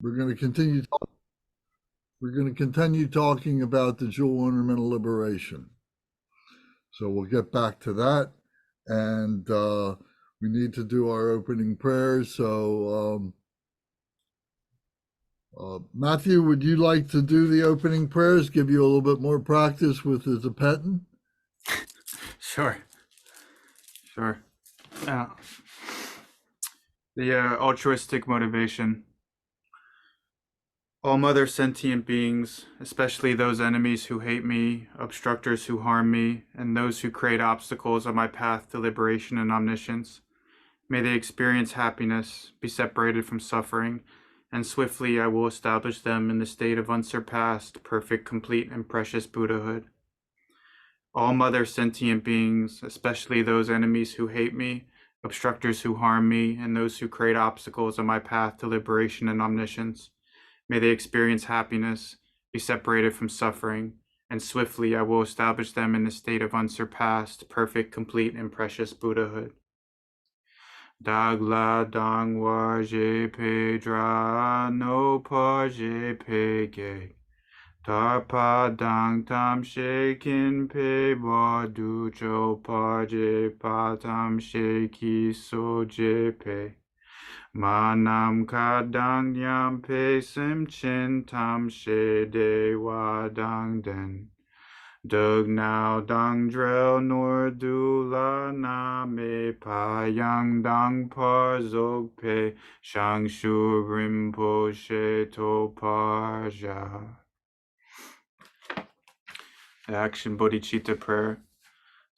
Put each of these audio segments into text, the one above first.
We're going to continue. We're going to continue talking about the Jewel Ornament of Liberation. So we'll get back to that, and we need to do our opening prayers. So, Matthew, would you like to do the opening prayers? Give you a little bit more practice with the Tibetan. Sure. The altruistic motivation. All mother sentient beings, especially those enemies who hate me, obstructors who harm me, and those who create obstacles on my path to liberation and omniscience, may they experience happiness, be separated from suffering, and swiftly I will establish them in the state of unsurpassed, perfect, complete, and precious Buddhahood. All mother sentient beings, especially those enemies who hate me, obstructors who harm me, and those who create obstacles on my path to liberation and omniscience, may they experience happiness, be separated from suffering, and swiftly I will establish them in the state of unsurpassed, perfect, complete, and precious Buddhahood. Dagla dangwa je pe dra no pa je pe ge. Darpa dang tam shakin pe ba du cho pa je pa tam shaki so je pe. Manam kadang nyam pe sim chin tam she de wa dang den. Dug now dang drel nor du la na me pa yang dang par zog pe shang shu rimpo she to par ja. Action Bodhicitta prayer.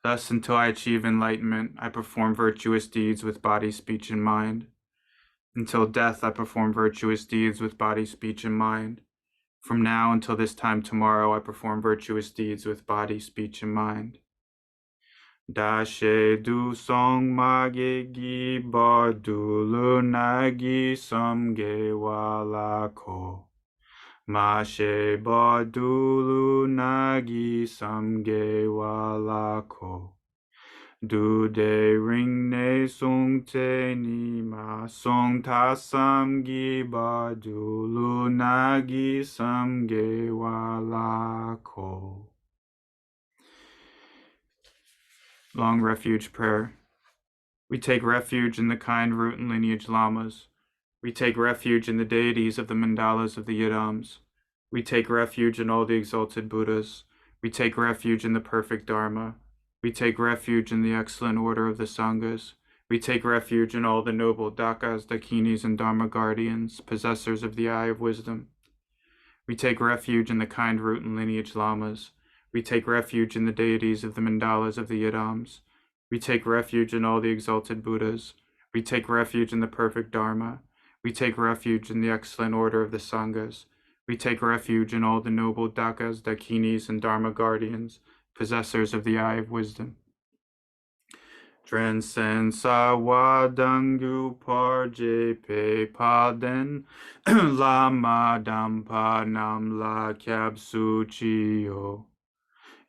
Thus, until I achieve enlightenment, I perform virtuous deeds with body, speech, and mind. Until death, I perform virtuous deeds with body, speech, and mind. From now until this time tomorrow, I perform virtuous deeds with body, speech, and mind. Da she du song ma ge gi ba du lu na gi sam ge wa la ko. Ma she ba du lu na gi sam ge wa la ko. Du de ring ne song te ni ma song ta sam gi ba du lu na gi sam ge wa la ko. Long Refuge Prayer. We take refuge in the kind root and lineage lamas. We take refuge in the deities of the mandalas of the yidams. We take refuge in all the exalted Buddhas. We take refuge in the perfect Dharma. We take refuge in the excellent order of the Sanghas. We take refuge in all the noble Dakas, Dakinis, and Dharma guardians, possessors of the eye of wisdom. We take refuge in the kind root and lineage lamas. We take refuge in the deities of the mandalas of the yidams. We take refuge in all the exalted Buddhas. We take refuge in the perfect Dharma. We take refuge in the excellent order of the Sanghas. We take refuge in all the noble Dakas, Dakinis, and Dharma guardians, possessors of the eye of wisdom. Transcend sawa dangu par je pe pa den la ma dam pa nam la kyab su chi yo.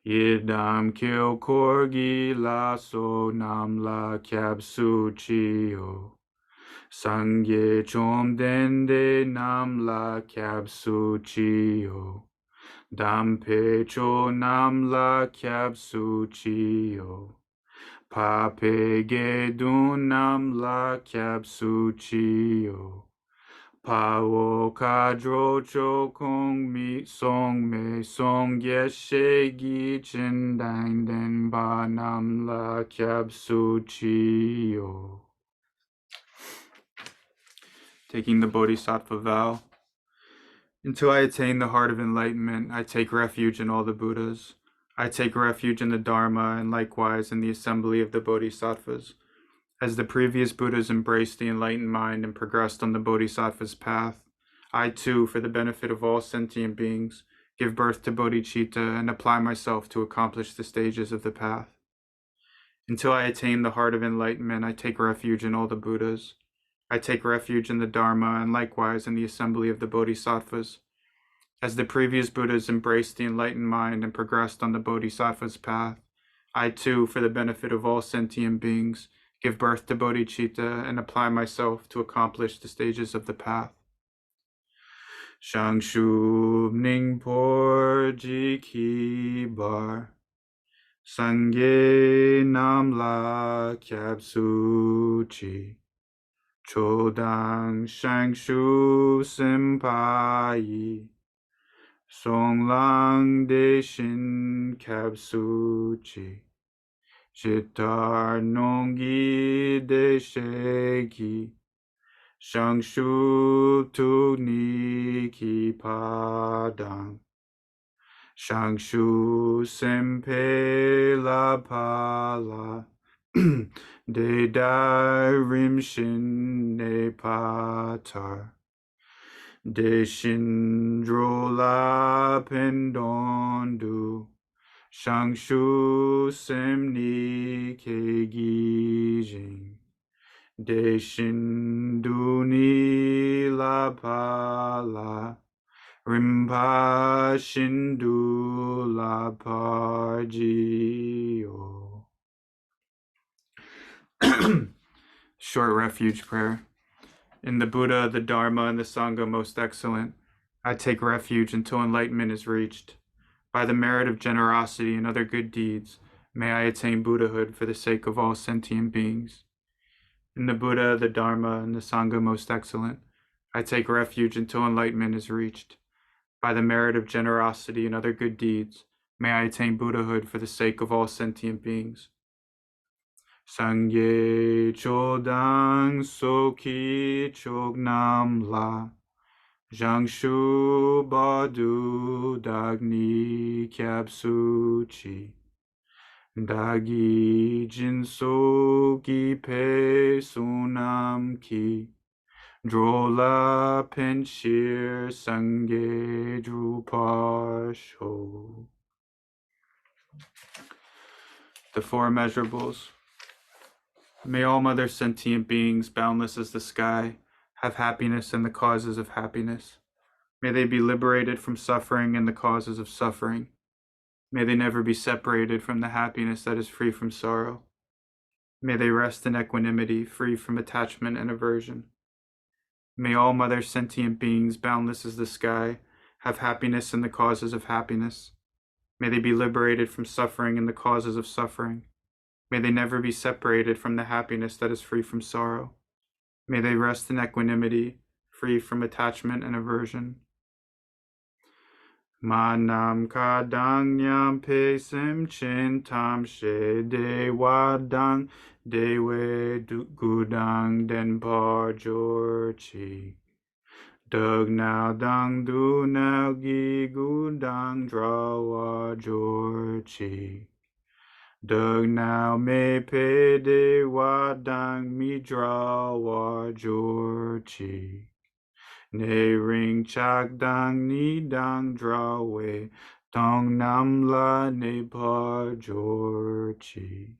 Yidam kyo korgi la so nam la kyab su chi yo. Sangye chom den de nam la kyab su chi yo. Dampe cho nam la kyab su chi yo. Pa pe ge dun nam la kyab su chi yo. Pa wo ka dro cho kong mi song me song ye she gi chin dang den ba nam la kyab su chi yo. Taking the Bodhisattva vow. Until I attain the heart of enlightenment, I take refuge in all the Buddhas. I take refuge in the Dharma and likewise in the assembly of the Bodhisattvas. As the previous Buddhas embraced the enlightened mind and progressed on the Bodhisattva's path, I too, for the benefit of all sentient beings, give birth to bodhicitta and apply myself to accomplish the stages of the path. Until I attain the heart of enlightenment, I take refuge in all the Buddhas. I take refuge in the Dharma and likewise in the assembly of the Bodhisattvas. As the previous Buddhas embraced the enlightened mind and progressed on the Bodhisattva's path, I too, for the benefit of all sentient beings, give birth to bodhicitta and apply myself to accomplish the stages of the path. Shangshu Ningpor Jiki Bar Sangye Namla Kyabsuchi Chodang Shangshu Senpai Songlang Deshin Kyabsuchi Shitar Nongi Desheki Shangshu Tugni Ki Padang Shangshu Sempe La Pala De Dai Rimshin Ne Patar De Shindro La Pendondu Shangshu Semni Kegijing De Shinduni La Pala Rimpa Shindu La Pargio. Short refuge prayer. In the Buddha, the Dharma, and the Sangha most excellent, I take refuge until enlightenment is reached. By the merit of generosity and other good deeds, may I attain Buddhahood for the sake of all sentient beings. In the Buddha, the Dharma, and the Sangha most excellent, I take refuge until enlightenment is reached. By the merit of generosity and other good deeds, may I attain Buddhahood for the sake of all sentient beings. Sangye Chodang Soki Chognam La Jiangsu Badu Dagni Kyabsuchi Dagi Jinso Ki Pe Sunam Ki Drola Penshir Sangye Drupasho. The Four Immeasurables. May all other sentient beings, boundless as the sky, have happiness and the causes of happiness. May they be liberated from suffering and the causes of suffering. May they never be separated from the happiness that is free from sorrow. May they rest in equanimity, free from attachment and aversion. May all other sentient beings, boundless as the sky, have happiness and the causes of happiness. May they be liberated from suffering and the causes of suffering. May they never be separated from the happiness that is free from sorrow. May they rest in equanimity, free from attachment and aversion. Manam kadanyam pesem chintam she dewadang dewe gudang denpar jorchi. Dug now dang du now gi gudang drawa jorchi. Dug now me pe de wadang mi drawa jorchi. Ne ring chak dang ni dang drawe tong nam la ne par jorchi.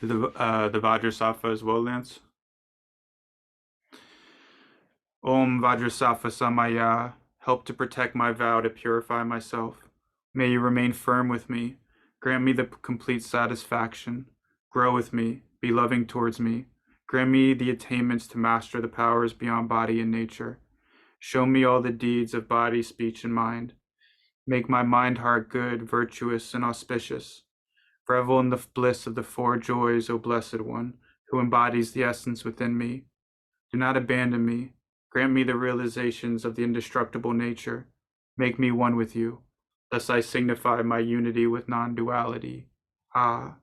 The Vajrasattva as well, Lance. Om Vajrasattva Samaya, help to protect my vow to purify myself. May you remain firm with me, grant me the complete satisfaction, grow with me, be loving towards me, grant me the attainments to master the powers beyond body and nature. Show me all the deeds of body, speech, and mind. Make my mind, heart good, virtuous, and auspicious. Revel in the bliss of the four joys, O Blessed One, who embodies the essence within me. Do not abandon me. Grant me the realizations of the indestructible nature. Make me one with you. Thus I signify my unity with non-duality. Ah.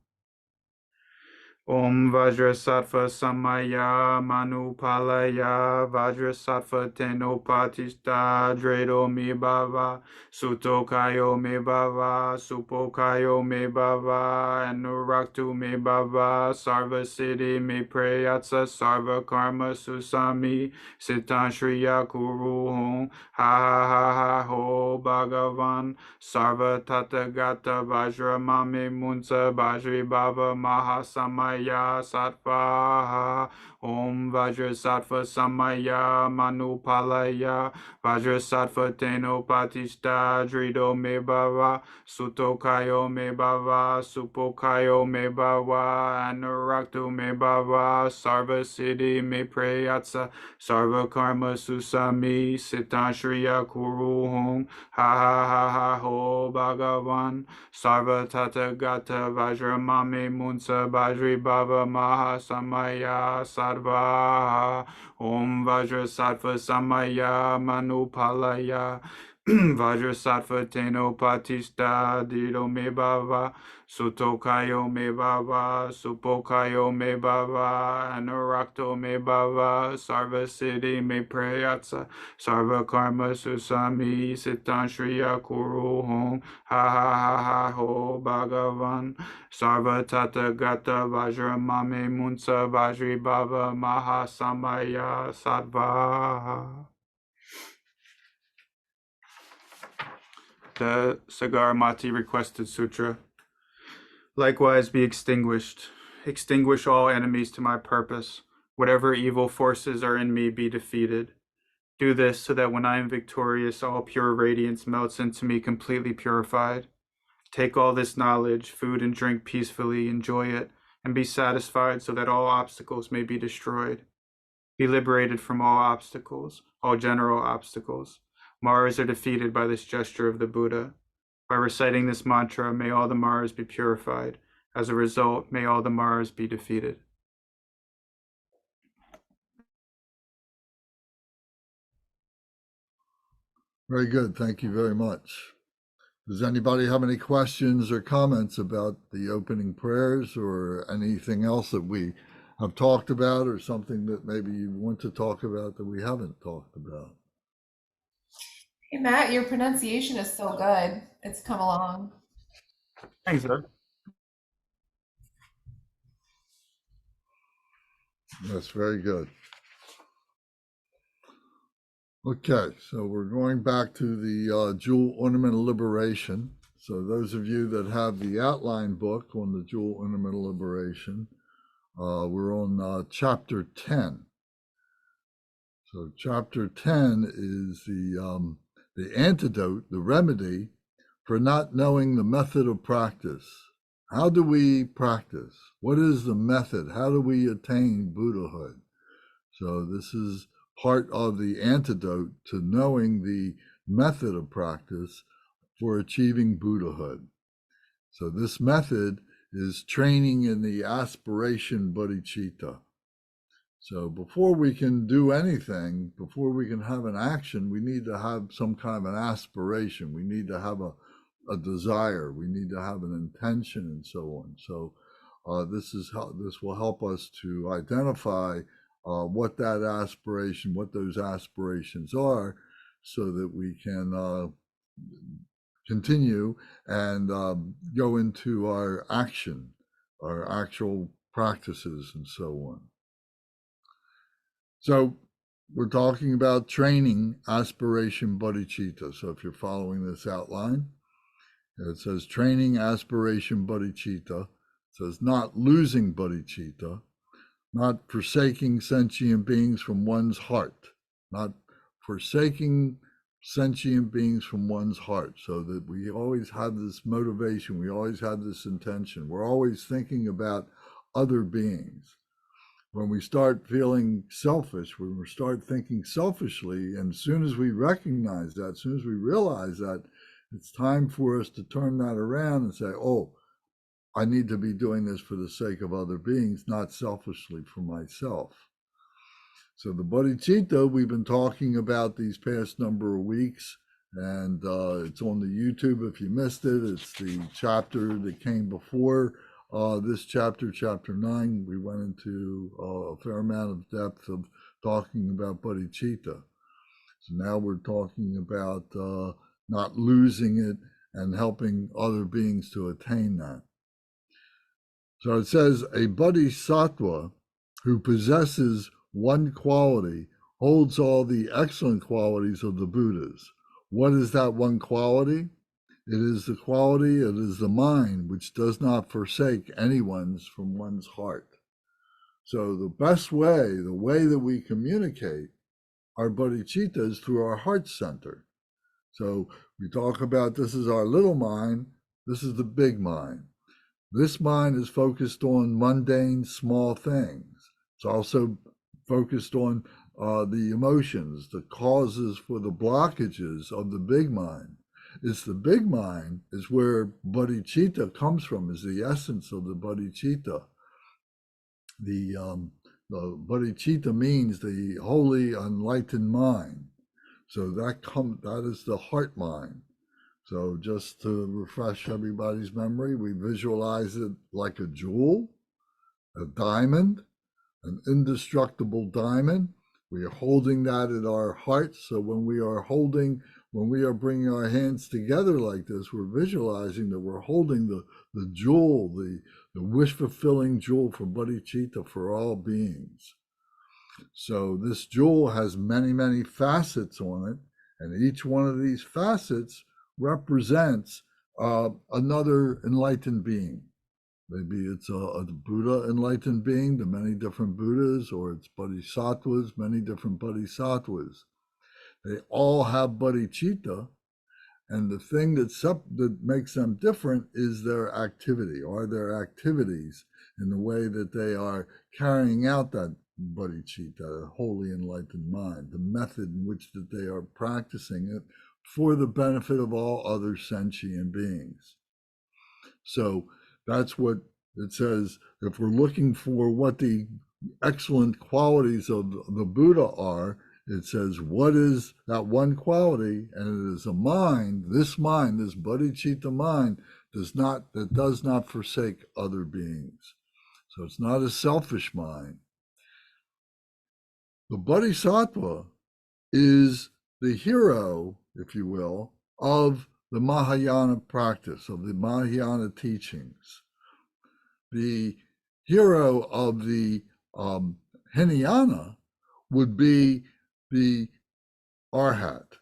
Om Vajrasattva Samaya Manupalaya Vajrasattva Tenopatista Dredo Me Bhava Sutokayo Me Bhava Supokayo Me Bhava Anuraktu Me Bhava Sarva Siddhi Me Prayatsa Sarva Karma Susami Sitan Shriya Kuru Hom Ha Ha Ha Ha Ho Bhagavan Sarva Tathagata Vajra Mame Munsa Bhajri Bhava Mahasamaya Samaya Sattva. Om Vajrasattva Samaya Manupalaya. Vajrasattva Teno Patishta Drido Me Bhava. Sutokayo Me Bhava. Supokayo Me Bhava. Anurakto Me Bhava. Sarva Siddhi Me Prayatsa. Sarva Karma Susami. Sitan Shriya Kuru Hum. Ha ha ha ha ho Bhagavan. Sarva Tathagata Vajramami Munsa Bajri Bhava Maha Samaya Sarva. Om Vajrasattva Samaya Manupalaya. Vajrasattva Teno Patista Dido Me Bhava. Sutokayo Me Bhava. Supokayo Me Bhava. Anurakto Me Bhava. Sarva Siddhi Me Prayatsa. Sarva Karma Susami. Sitan Shriya Kuru Hum. Ha ha ha ha ho Bhagavan. Sarva Tathagata Vajramame Munsa Vajri Bhava Mahasamaya Sattva. The Sagarmati Requested Sutra. Likewise be extinguished. Extinguish all enemies to my purpose. Whatever evil forces are in me be defeated. Do this so that when I am victorious, all pure radiance melts into me completely purified. Take all this knowledge, food and drink peacefully, enjoy it, and be satisfied so that all obstacles may be destroyed. Be liberated from all obstacles, all general obstacles. Maras are defeated by this gesture of the Buddha. By reciting this mantra, may all the Maras be purified. As a result, may all the Maras be defeated. Very good. Thank you very much. Does anybody have any questions or comments about the opening prayers or anything else that we have talked about, or something that maybe you want to talk about that we haven't talked about? Hey Matt, your pronunciation is so good. It's come along. Thanks, sir. That's very good. Okay, so we're going back to the Jewel Ornament of Liberation. So those of you that have the outline book on the Jewel Ornament of Liberation, we're on chapter 10. So chapter 10 is the antidote, the remedy for not knowing the method of practice. How do we practice? What is the method? How do we attain Buddhahood? So this is part of the antidote to knowing the method of practice for achieving Buddhahood. So this method is training in the Aspiration Bodhicitta. So before we can do anything, before we can have an action, we need to have some kind of an aspiration. We need to have a desire. We need to have an intention and so on. So this will help us to identify what that aspiration, what those aspirations are, so that we can continue and go into our action, our actual practices and so on. So we're talking about training Aspiration Bodhicitta. So if you're following this outline, it says training Aspiration Bodhicitta. It says not losing bodhicitta, not forsaking sentient beings from one's heart, not forsaking sentient beings from one's heart, so that we always have this motivation, we always have this intention, we're always thinking about other beings. When we start feeling selfish, when we start thinking selfishly, and as soon as we recognize that, as soon as we realize that, it's time for us to turn that around and say, oh, I need to be doing this for the sake of other beings, not selfishly for myself. So the bodhicitta we've been talking about these past number of weeks, and it's on the YouTube if you missed it. It's the chapter that came before this chapter, chapter 9. We went into a fair amount of depth of talking about bodhicitta. So now we're talking about not losing it and helping other beings to attain that. So it says, a bodhisattva who possesses one quality holds all the excellent qualities of the Buddhas. What is that one quality? It is the quality, it is the mind which does not forsake anyone's from one's heart. So the best way, the way that we communicate our bodhicitta is through our heart center. So we talk about this is our little mind, this is the big mind. This mind is focused on mundane, small things. It's also focused on the emotions, the causes for the blockages of the big mind. It's the big mind is where bodhicitta comes from, is the essence of the bodhicitta. The bodhicitta means the holy enlightened mind. So that is the heart mind. So just to refresh everybody's memory, we visualize it like a jewel, a diamond, an indestructible diamond. We are holding that in our hearts. So when we are bringing our hands together like this, we're visualizing that we're holding the jewel, the wish-fulfilling jewel for bodhicitta for all beings. So this jewel has many, many facets on it, and each one of these facets represents another enlightened being. Maybe it's a Buddha enlightened being, the many different Buddhas, or it's bodhisattvas, many different bodhisattvas. They all have bodhicitta, and the thing that makes them different is their activity, or their activities in the way that they are carrying out that bodhicitta, a holy enlightened mind, the method in which that they are practicing it for the benefit of all other sentient beings. So that's what it says. If we're looking for what the excellent qualities of the Buddha are, it says, what is that one quality? And it is a mind, this bodhicitta mind, that does not forsake other beings. So it's not a selfish mind. The bodhisattva is the hero, if you will, of the Mahayana practice, of the Mahayana teachings. The hero of the Hinayana would be the Arhat.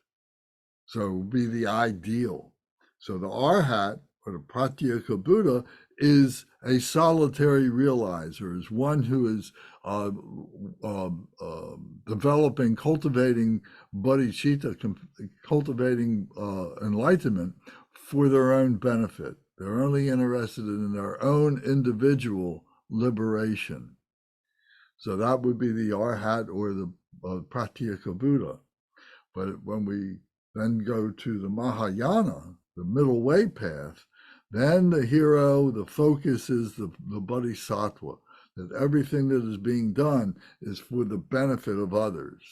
So it would be the ideal. So the Arhat, or the Pratyeka Buddha, is a solitary realizer, is one who is developing, cultivating bodhicitta, cultivating enlightenment for their own benefit. They're only interested in their own individual liberation. So that would be the Arhat or the Pratyeka Buddha. But when we then go to the Mahayana, the middle way path, then the hero, the focus is the bodhisattva, that everything that is being done is for the benefit of others.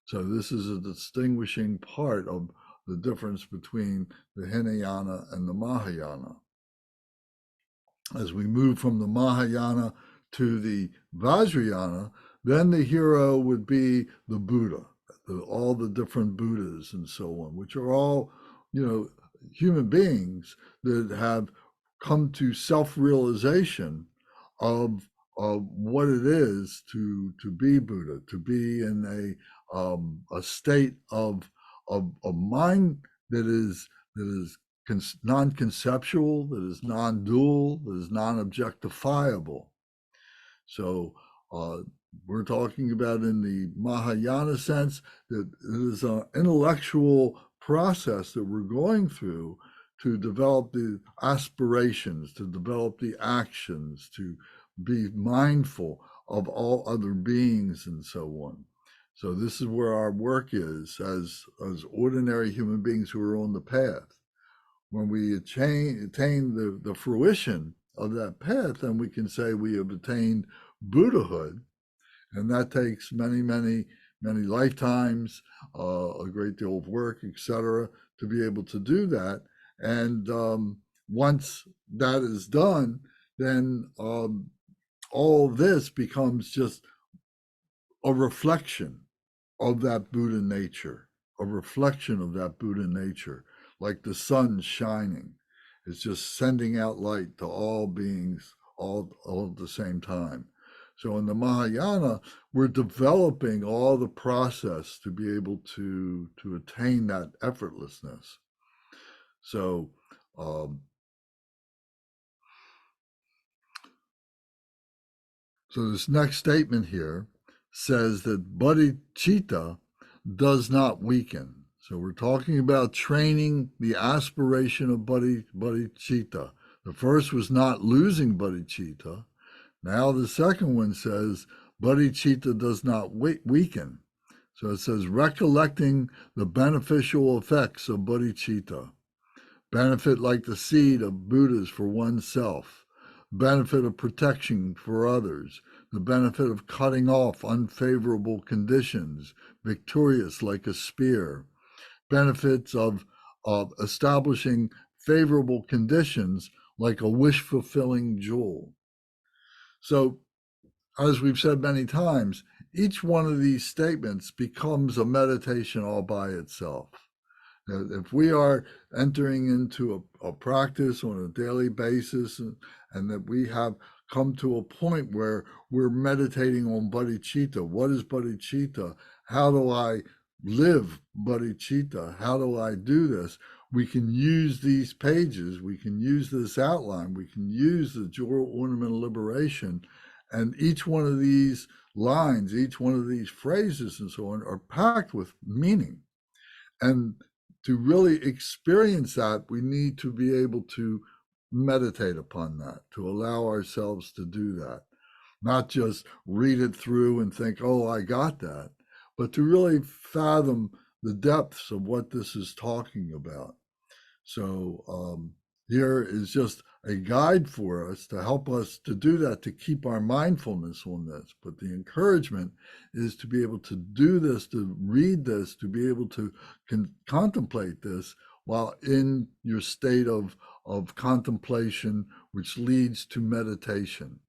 So this is a distinguishing part of the difference between the Hinayana and the Mahayana. As we move from the Mahayana to the Vajrayana, then the hero would be the Buddha, all the different Buddhas and so on, which are all, human beings that have come to self-realization of what it is to be Buddha, to be in a state of mind that is non-conceptual, that is non-dual, that is non-objectifiable. So we're talking about in the Mahayana sense that it is an intellectual process that we're going through to develop the aspirations, to develop the actions, to be mindful of all other beings and so on. So this is where our work is as ordinary human beings who are on the path. When we attain the fruition of that path, then we can say we have attained Buddhahood, and that takes many, many, many lifetimes, a great deal of work, etc., to be able to do that. And once that is done, then all this becomes just a reflection of that Buddha nature, a reflection of that Buddha nature, like the sun shining. It's just sending out light to all beings all at the same time. So in the Mahayana, we're developing all the process to be able to attain that effortlessness. So, um, so this next statement here says that bodhicitta does not weaken. So we're talking about training the aspiration of bodhicitta. The first was not losing bodhicitta. Now the second one says bodhicitta does not weaken. So it says recollecting the beneficial effects of bodhicitta. Benefit like the seed of Buddhas for oneself, benefit of protection for others, the benefit of cutting off unfavorable conditions, victorious like a spear, benefits of establishing favorable conditions like a wish-fulfilling jewel. So, as we've said many times, each one of these statements becomes a meditation all by itself. If we are entering into a practice on a daily basis and that we have come to a point where we're meditating on bodhicitta, what is bodhicitta? How do I live bodhicitta? How do I do this? We can use these pages, we can use this outline, we can use the Jewel Ornament of Liberation, and each one of these lines, each one of these phrases and so on are packed with meaning. And to really experience that, we need to be able to meditate upon that, to allow ourselves to do that, not just read it through and think, oh, I got that, but to really fathom the depths of what this is talking about. So here is just a guide for us to help us to do that, to keep our mindfulness on this. But the encouragement is to be able to do this, to read this, to be able to contemplate this while in your state of contemplation, which leads to meditation.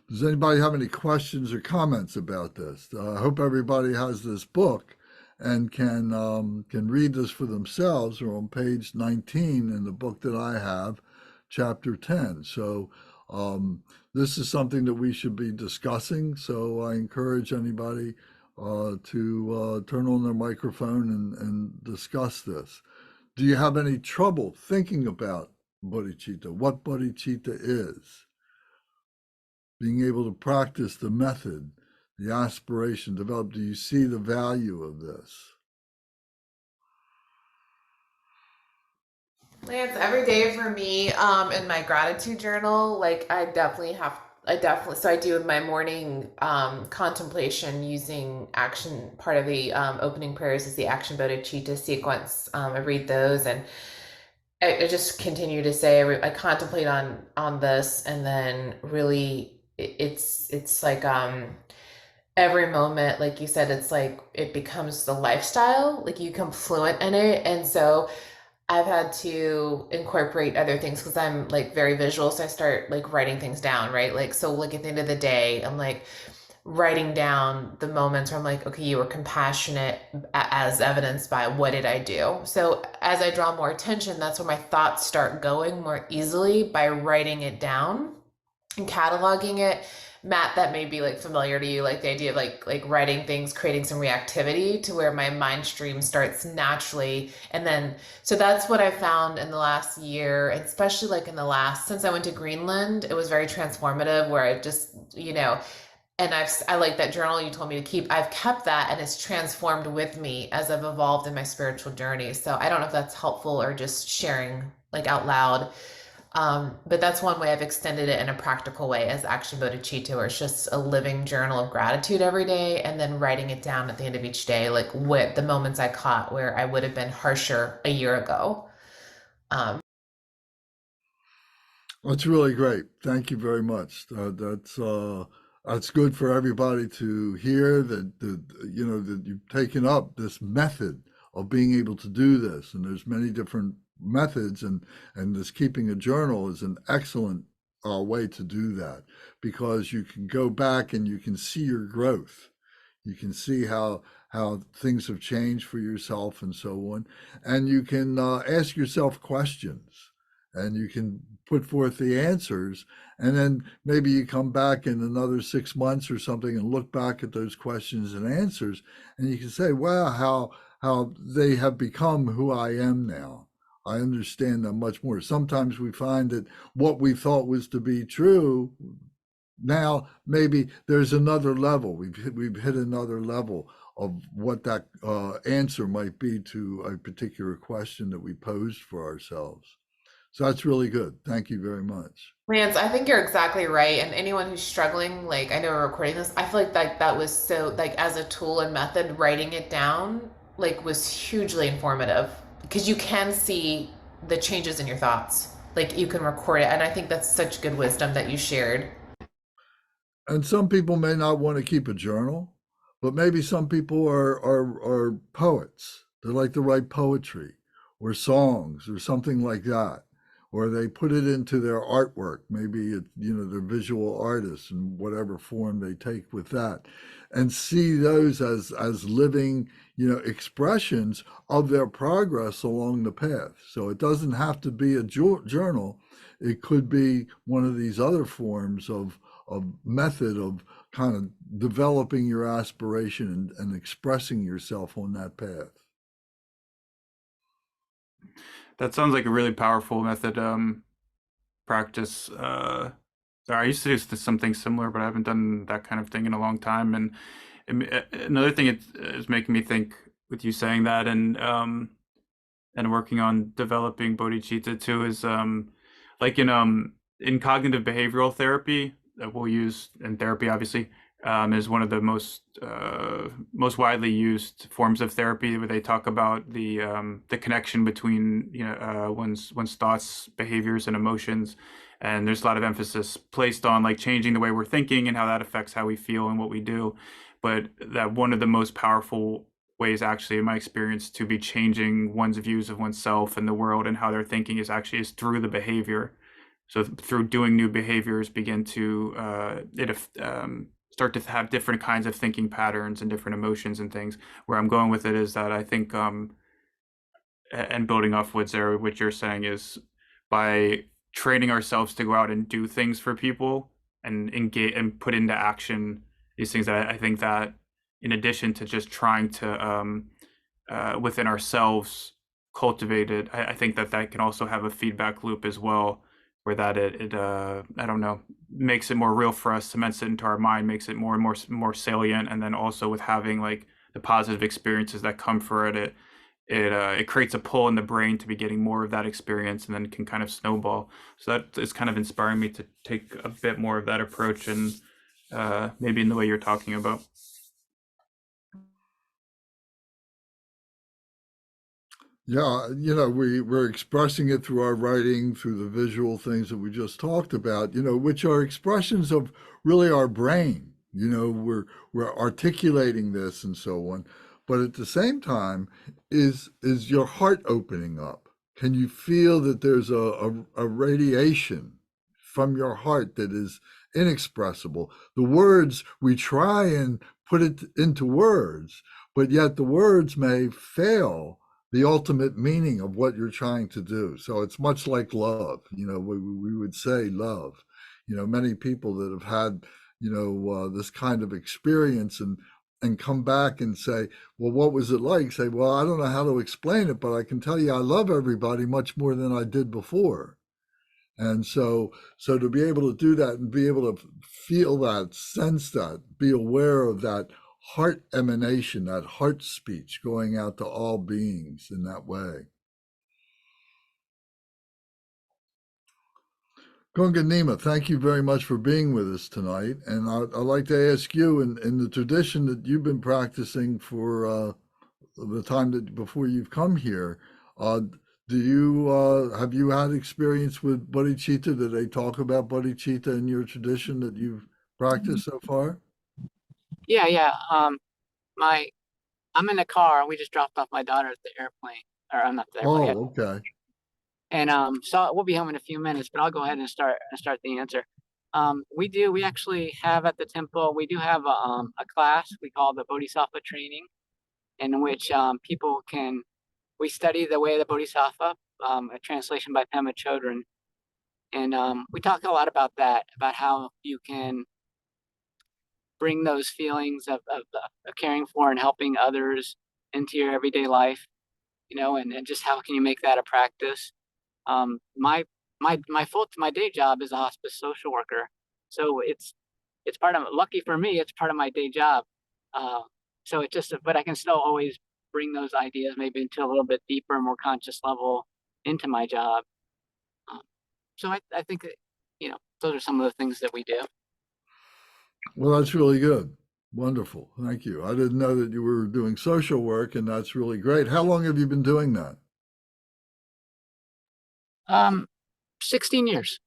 Does anybody have any questions or comments about this? I hope everybody has this book and can read this for themselves. Or on page 19 in the book that I have, chapter 10. So this is something that we should be discussing. So I encourage anybody to turn on their microphone and discuss this. Do you have any trouble thinking about bodhicitta, what bodhicitta is? Being able to practice the method, the aspiration developed. Do you see the value of this? Lance, every day for me, in my gratitude journal, like I definitely, so I do my morning contemplation using action. Part of the opening prayers is the Action Bodhicitta sequence. I read those and I just continue to say I contemplate on this, and then really it's like every moment, like you said, it's like it becomes the lifestyle, like you become fluent in it. And so I've had to incorporate other things because I'm like very visual, so I start like writing things down, right? Like, so like at the end of the day, I'm like writing down the moments where I'm like, okay, you were compassionate, as evidenced by what did I do? So as I draw more attention, that's where my thoughts start going more easily, by writing it down and cataloging it. Matt, that may be like familiar to you, like the idea of like writing things, creating some reactivity to where my mind stream starts naturally. And then, so that's what I found in the last year, especially like in the last, since I went to Greenland, it was very transformative, where I just, and I like that journal you told me to keep. I've kept that, and it's transformed with me as I've evolved in my spiritual journey. So I don't know if that's helpful or just sharing like out loud. But that's one way I've extended it in a practical way as Action Bodhicitta, where it's just a living journal of gratitude every day, and then writing it down at the end of each day, like what the moments I caught where I would have been harsher a year ago. That's really great. Thank you very much. That's good for everybody to hear that that you've taken up this method of being able to do this. And there's many different methods, and this keeping a journal is an excellent way to do that, because you can go back and you can see your growth. You can see how things have changed for yourself and so on, and you can ask yourself questions, and you can put forth the answers, and then maybe you come back in another 6 months or something and look back at those questions and answers, and you can say, wow, how they have become who I am now. I understand them much more. Sometimes we find that what we thought was to be true, now maybe there's another level. We've hit another level of what that answer might be to a particular question that we posed for ourselves. So that's really good. Thank you very much. Lance, I think you're exactly right. And anyone who's struggling, like I know we're recording this, I feel like that was so like as a tool and method, writing it down like was hugely informative because you can see the changes in your thoughts. Like you can record it. And I think that's such good wisdom that you shared. And some people may not want to keep a journal, but maybe some people are poets. They like to write poetry or songs or something like that, or they put it into their artwork. Maybe they're visual artists in whatever form they take with that, and see those as living expressions of their progress along the path. So it doesn't have to be a journal. It could be one of these other forms of method of kind of developing your aspiration and expressing yourself on that path. That sounds like a really powerful method practice. I used to do something similar, but I haven't done that kind of thing in a long time. And another thing it is making me think with you saying that and working on developing bodhicitta too is like in cognitive behavioral therapy that we'll use in therapy obviously is one of the most widely used forms of therapy where they talk about the connection between one's thoughts, behaviors, and emotions. And there's a lot of emphasis placed on like changing the way we're thinking and how that affects how we feel and what we do. But that one of the most powerful ways actually in my experience to be changing one's views of oneself and the world and how they're thinking is through the behavior. So through doing new behaviors begin to start to have different kinds of thinking patterns and different emotions and things. Where I'm going with it is that I think and building off what you're saying is by training ourselves to go out and do things for people and engage and put into action these things that I think that in addition to just trying to within ourselves cultivate it, I think that can also have a feedback loop as well, where that it I don't know, makes it more real for us, cements it into our mind, makes it more and more salient, and then also with having like the positive experiences that come for it, it creates a pull in the brain to be getting more of that experience, and then can kind of snowball. So that is kind of inspiring me to take a bit more of that approach, and maybe in the way you're talking about. Yeah, we're expressing it through our writing, through the visual things that we just talked about, which are expressions of really our brain. We're articulating this and so on. But at the same time, is your heart opening up? Can you feel that there's a radiation from your heart that is inexpressible? The words, we try and put it into words, but yet the words may fail the ultimate meaning of what you're trying to do. So it's much like love. We would say love. Many people that have had, this kind of experience and come back and say, well, what was it like? Say, well, I don't know how to explain it, but I can tell you I love everybody much more than I did before. And so to be able to do that and be able to feel that, sense that, be aware of that heart emanation, that heart speech going out to all beings in that way. Gunga Nima, thank you very much for being with us tonight. And I'd like to ask you, in the tradition that you've been practicing for the time that before you've come here, have you had experience with bodhicitta? Did they talk about bodhicitta in your tradition that you've practiced so far? Yeah. My I'm in the car. We just dropped off my daughter at the airplane, or I'm not the airplane. Yeah. Oh, okay. And so we'll be home in a few minutes, but I'll go ahead and start the answer. We actually have at the temple, we do have a class we call the Bodhisattva training, in which we study the way of the Bodhisattva, a translation by Pema Chodron. And we talk a lot about that, about how you can bring those feelings of caring for and helping others into your everyday life, and just how can you make that a practice. My day job is a hospice social worker, so it's part of, lucky for me, it's part of my day job. Uh, so it just, but I can still always bring those ideas maybe into a little bit deeper, more conscious level into my job. Um, so I think that, those are some of the things that we do. Well, that's really good. Wonderful. Thank you. I didn't know that you were doing social work, and that's really great. How long have you been doing that? 16 years.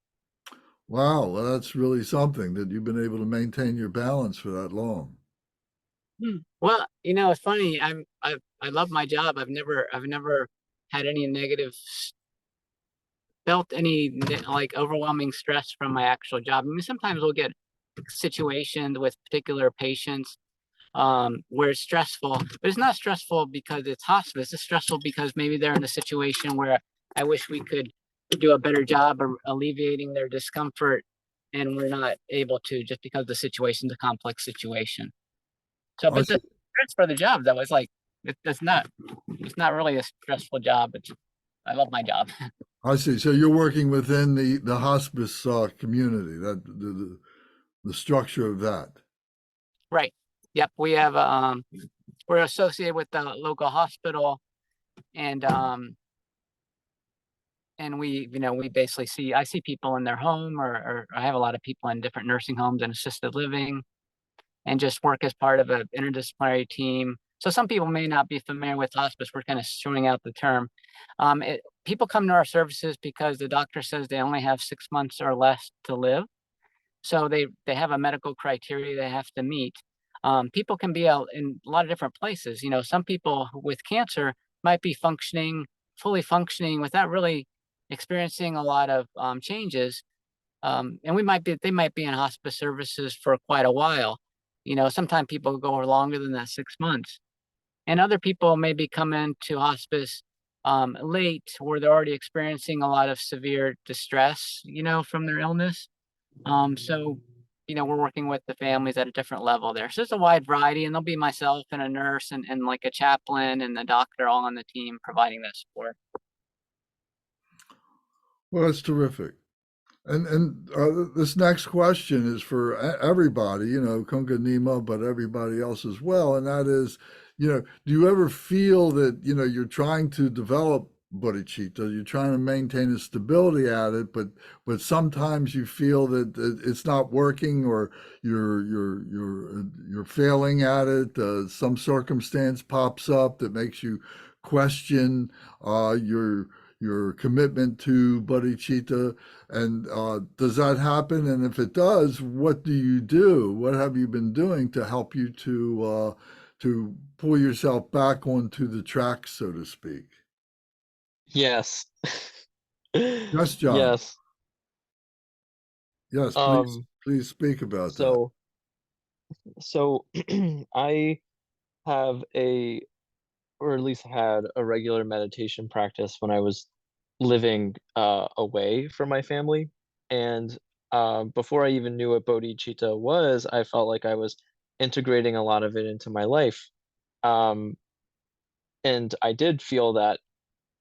Wow, well, that's really something that you've been able to maintain your balance for that long. Well, it's funny. I love my job. I've never had any felt any like overwhelming stress from my actual job. I mean, sometimes we'll get situations with particular patients where it's stressful, but it's not stressful because it's hospice. It's stressful because maybe they're in a situation where I wish we could do a better job of alleviating their discomfort, and we're not able to just because the situation's a complex situation. So, I but the see. stress for the job, though, is like it's not really a stressful job. I love my job. I see. So you're working within the hospice community, that the structure of that. Right. Yep. We have we're associated with the local hospital, and we basically I see people in their home, or I have a lot of people in different nursing homes and assisted living, and just work as part of an interdisciplinary team. So some people may not be familiar with hospice. We're kind of showing out the term. People come to our services because the doctor says they only have 6 months or less to live. So they have a medical criteria they have to meet. People can be out in a lot of different places. Some people with cancer might be fully functioning without really experiencing a lot of changes. And they might be in hospice services for quite a while. Sometimes people go longer than that 6 months. And other people maybe come into hospice late, where they're already experiencing a lot of severe distress, from their illness. So, we're working with the families at a different level there. So it's a wide variety, and there'll be myself and a nurse and like a chaplain and the doctor all on the team providing that support. Well, that's terrific. And this next question is for everybody, Kunga Nima, but everybody else as well. And that is, do you ever feel that, you're trying to develop bodhicitta, you're trying to maintain a stability at it, but sometimes you feel that it's not working, or you're failing at it. Some circumstance pops up that makes you question your commitment to bodhicitta. And does that happen? And if it does, what do you do? What have you been doing to help you to pull yourself back onto the track, so to speak? Yes. Yes, John. Yes. Yes, Um, please speak about that. so I have or at least had a regular meditation practice when I was living away from my family. And before I even knew what bodhicitta was, I felt like I was integrating a lot of it into my life. Um, and I did feel that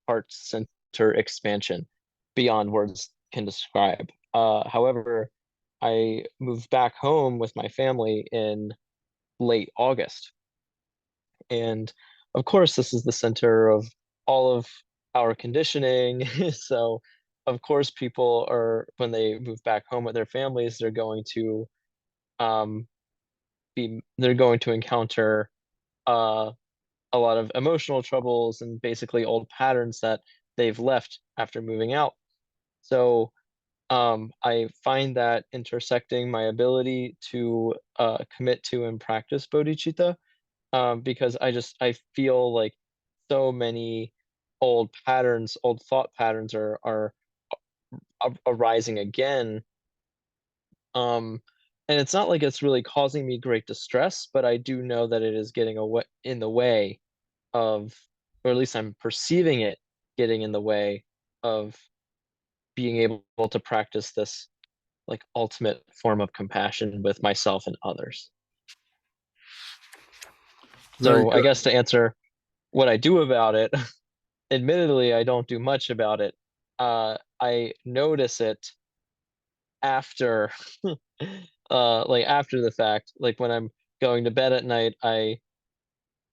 heart center expansion beyond words can describe. However, I moved back home with my family in late August. And of course, this is the center of all of our conditioning. So, of course, people are, when they move back home with their families, um, they're going to encounter uh, a lot of emotional troubles and basically old patterns that they've left after moving out. So I find that intersecting my ability to commit to and practice bodhicitta, because I feel like so many old thought patterns are arising again. Um, and it's not like it's really causing me great distress, but I do know that it is getting away in the way of, or at least I'm perceiving it getting in the way of being able to practice this like ultimate form of compassion with myself and others. Very So I good. guess to answer what I do about it, admittedly, I don't do much about it. I notice it after, like after the fact, like when I'm going to bed at night, I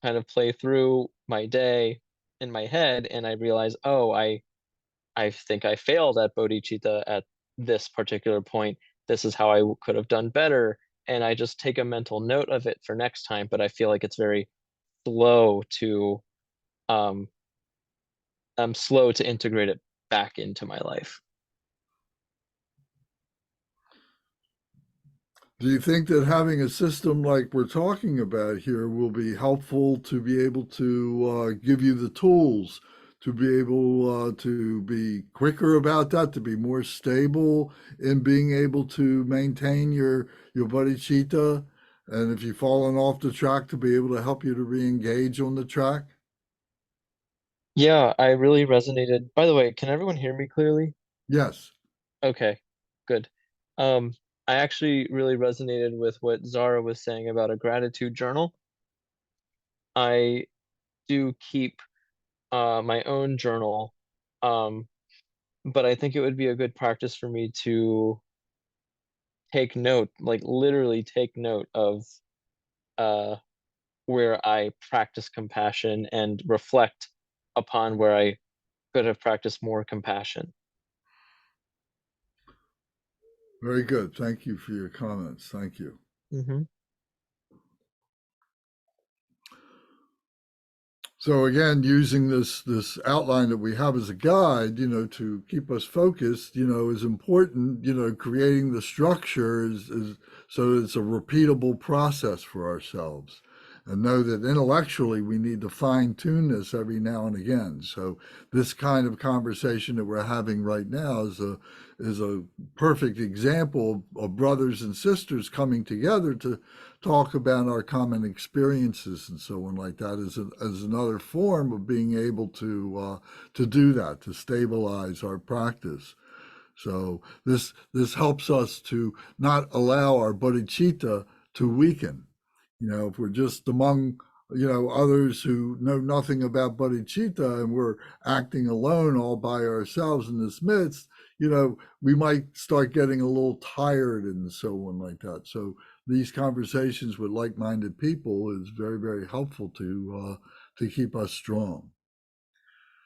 kind of play through my day in my head and I realize, oh, I think I failed at bodhicitta at this particular point. This is how I could have done better. And I just take a mental note of it for next time, but I feel like it's very slow to um I'm slow to integrate it back into my life. Do you think that having a system like we're talking about here will be helpful to be able to give you the tools to be able to be quicker about that, to be more stable in being able to maintain your bodhicitta, and if you've fallen off the track, to be able to help you to re-engage on the track? Yeah, I really resonated. By the way, can everyone hear me clearly? Yes. Okay, good. Um, I actually really resonated with what Zara was saying about a gratitude journal. I do keep my own journal, um, but I think it would be a good practice for me to take note, like literally take note of uh, where I practice compassion and reflect upon where I could have practiced more compassion. Very good. Thank you for your comments. Thank you. Hmm. So again, using this outline that we have as a guide, to keep us focused, is important. Creating the structure is so that it's a repeatable process for ourselves, and know that intellectually we need to fine tune this every now and again. So this kind of conversation that we're having right now is a perfect example of brothers and sisters coming together to talk about our common experiences and so on like that as another form of being able to do that, to stabilize our practice. So this helps us to not allow our bodhicitta to weaken. If we're just among others who know nothing about bodhicitta and we're acting alone all by ourselves in this midst, we might start getting a little tired and so on like that. So these conversations with like-minded people is very, very helpful to keep us strong.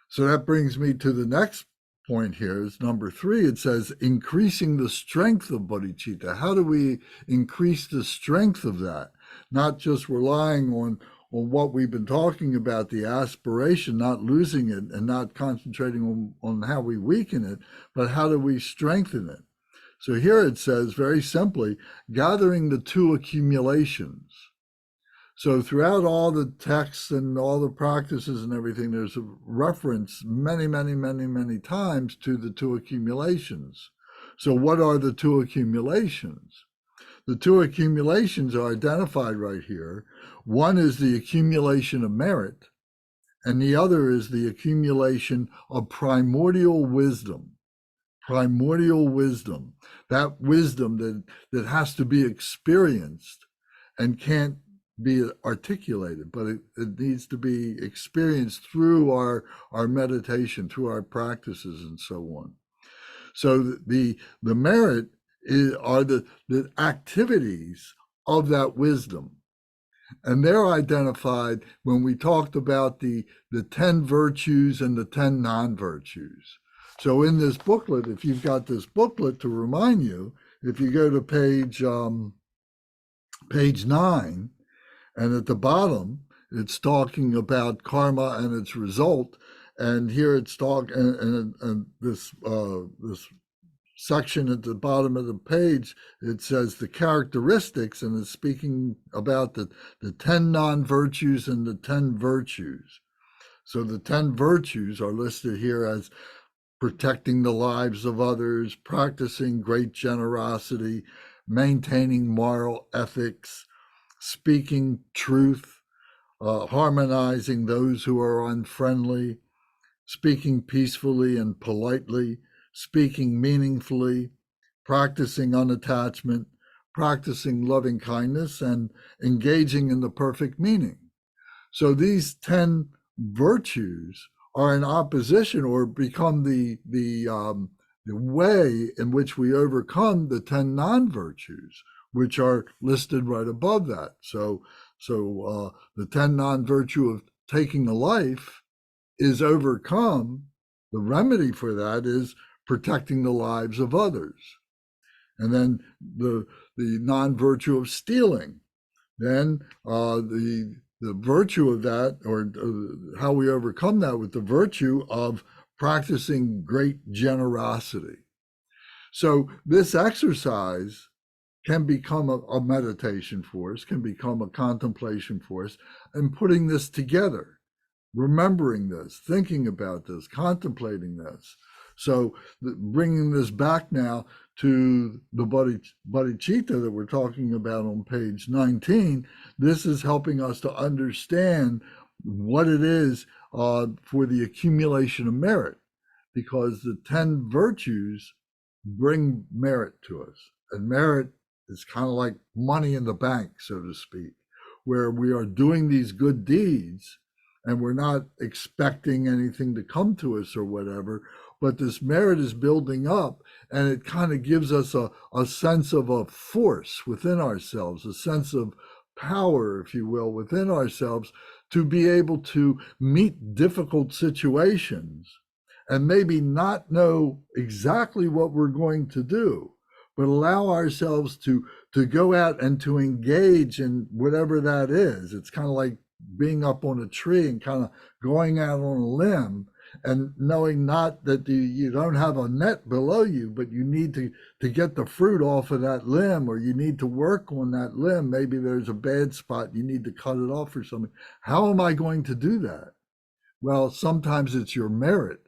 So that brings me to the next point here is number 3. It says increasing the strength of bodhicitta. How do we increase the strength of that? Not just relying on what we've been talking about, the aspiration, not losing it and not concentrating on how we weaken it, but how do we strengthen it? So here it says very simply, gathering the 2 accumulations. So throughout all the texts and all the practices and everything, there's a reference many, many, many, many times to the 2 accumulations. So what are the 2 accumulations? The 2 accumulations are identified right here. One is the accumulation of merit, and the other is the accumulation of primordial wisdom. Primordial wisdom, that wisdom that has to be experienced and can't be articulated, but it needs to be experienced through our meditation, through our practices, and so on. So the merit are the activities of that wisdom. And they're identified when we talked about the 10 virtues and the 10 non-virtues. So in this booklet, if you've got this booklet to remind you, if you go to page 9, and at the bottom, it's talking about karma and its result. And here it's talking, and this section at the bottom of the page, it says the characteristics, and it's speaking about the 10 non-virtues and the 10 virtues. So the 10 virtues are listed here as protecting the lives of others, practicing great generosity, maintaining moral ethics, speaking truth, harmonizing those who are unfriendly, speaking peacefully and politely, speaking meaningfully, practicing unattachment, practicing loving kindness, and engaging in the perfect meaning. So these 10 virtues are in opposition or become the way in which we overcome the 10 non-virtues, which are listed right above that. So the 10 non-virtue of taking a life is overcome. The remedy for that is protecting the lives of others. And then the non-virtue of stealing. Then the virtue of that, or how we overcome that, with the virtue of practicing great generosity. So this exercise can become a meditation for us, can become a contemplation for us, and putting this together, remembering this, thinking about this, contemplating this. So bringing this back now to the bodhicitta that we're talking about on page 19, this is helping us to understand what it is for the accumulation of merit, because the 10 virtues bring merit to us. And merit is kind of like money in the bank, so to speak, where we are doing these good deeds and we're not expecting anything to come to us or whatever, but this merit is building up, and it kind of gives us a sense of a force within ourselves, a sense of power, if you will, within ourselves, to be able to meet difficult situations and maybe not know exactly what we're going to do, but allow ourselves to go out and to engage in whatever that is. It's kind of like being up on a tree and kind of going out on a limb and knowing not that you don't have a net below you, but you need to get the fruit off of that limb, or you need to work on that limb. Maybe there's a bad spot, you need to cut it off or something. How am I going to do that? Well, sometimes it's your merit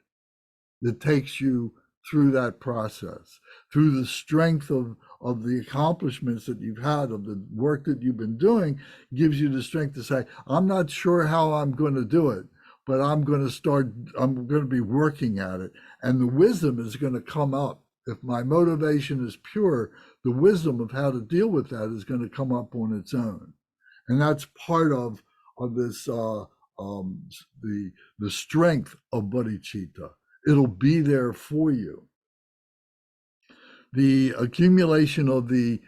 that takes you through that process, through the strength of the accomplishments that you've had, of the work that you've been doing, gives you the strength to say, I'm not sure how I'm going to do it, but I'm going to be working at it. And the wisdom is going to come up. If my motivation is pure, the wisdom of how to deal with that is going to come up on its own. And that's part of this, the strength of bodhicitta. It'll be there for you. The accumulation of the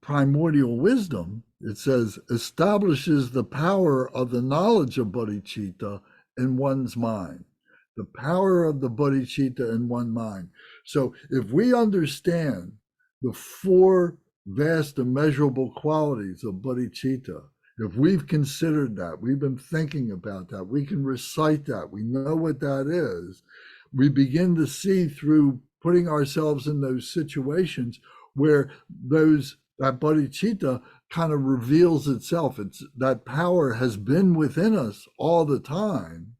primordial wisdom, it says, establishes the power of the knowledge of bodhicitta in one's mind. The power of the bodhicitta in one mind. So if we understand the 4 vast immeasurable qualities of bodhicitta, if we've considered that, we've been thinking about that, we can recite that, we know what that is, we begin to see through putting ourselves in those situations where that bodhicitta kind of reveals itself. It's that power has been within us all the time,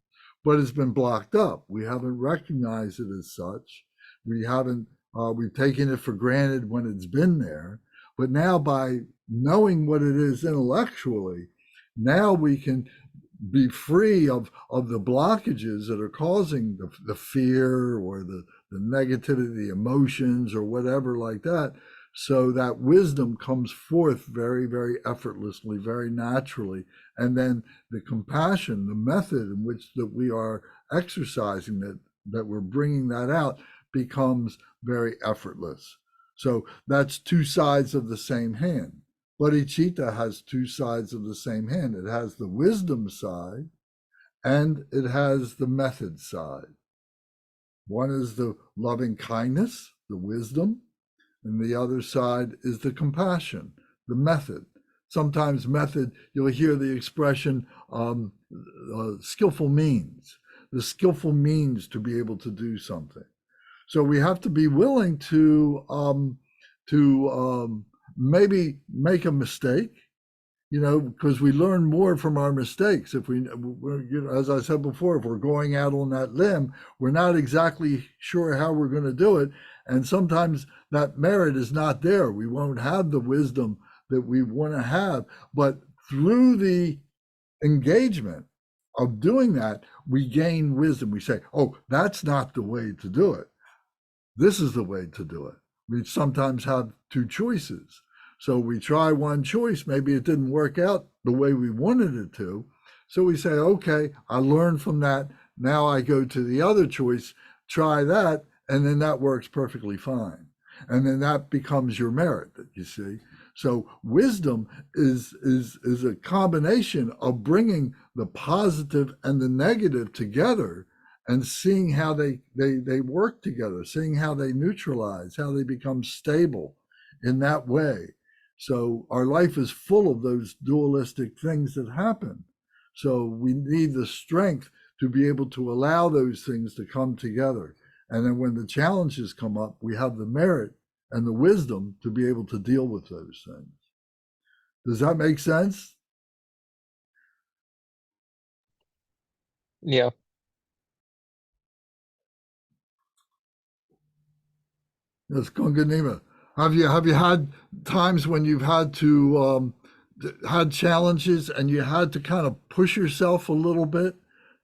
but it's been blocked up. We haven't recognized it as such. We've taken it for granted when it's been there. But now, by knowing what it is intellectually, now we can be free of the blockages that are causing the fear or the negativity, the emotions or whatever like that. So that wisdom comes forth very, very effortlessly, very naturally. And then the compassion, the method in which that we are exercising that we're bringing that out, becomes very effortless. So that's 2 sides of the same hand. Bodhicitta has 2 sides of the same hand. It has the wisdom side and it has the method side. One is the loving kindness, the wisdom, and the other side is the compassion, the method. Sometimes method, you'll hear the expression skillful means, the skillful means to be able to do something. So we have to be willing to maybe make a mistake, because we learn more from our mistakes. If as I said before, if we're going out on that limb, we're not exactly sure how we're going to do it. And sometimes that merit is not there. We won't have the wisdom that we want to have. But through the engagement of doing that, we gain wisdom. We say, oh, that's not the way to do it. this is the way to do it. We sometimes have two choices. So we try one choice, maybe it didn't work out the way we wanted it to. So we say, okay, I learned from that. Now I go to the other choice, try that, and then that works perfectly fine. And then that becomes your merit, you see. So wisdom is a combination of bringing the positive and the negative together and seeing how they work together, seeing how they neutralize, how they become stable in that way. So our life is full of those dualistic things that happen. So we need the strength to be able to allow those things to come together. And then when the challenges come up, we have the merit and the wisdom to be able to deal with those things. Does that make sense? Yeah. Yes, Konganima. Have you had times when you've had to had challenges and you had to kind of push yourself a little bit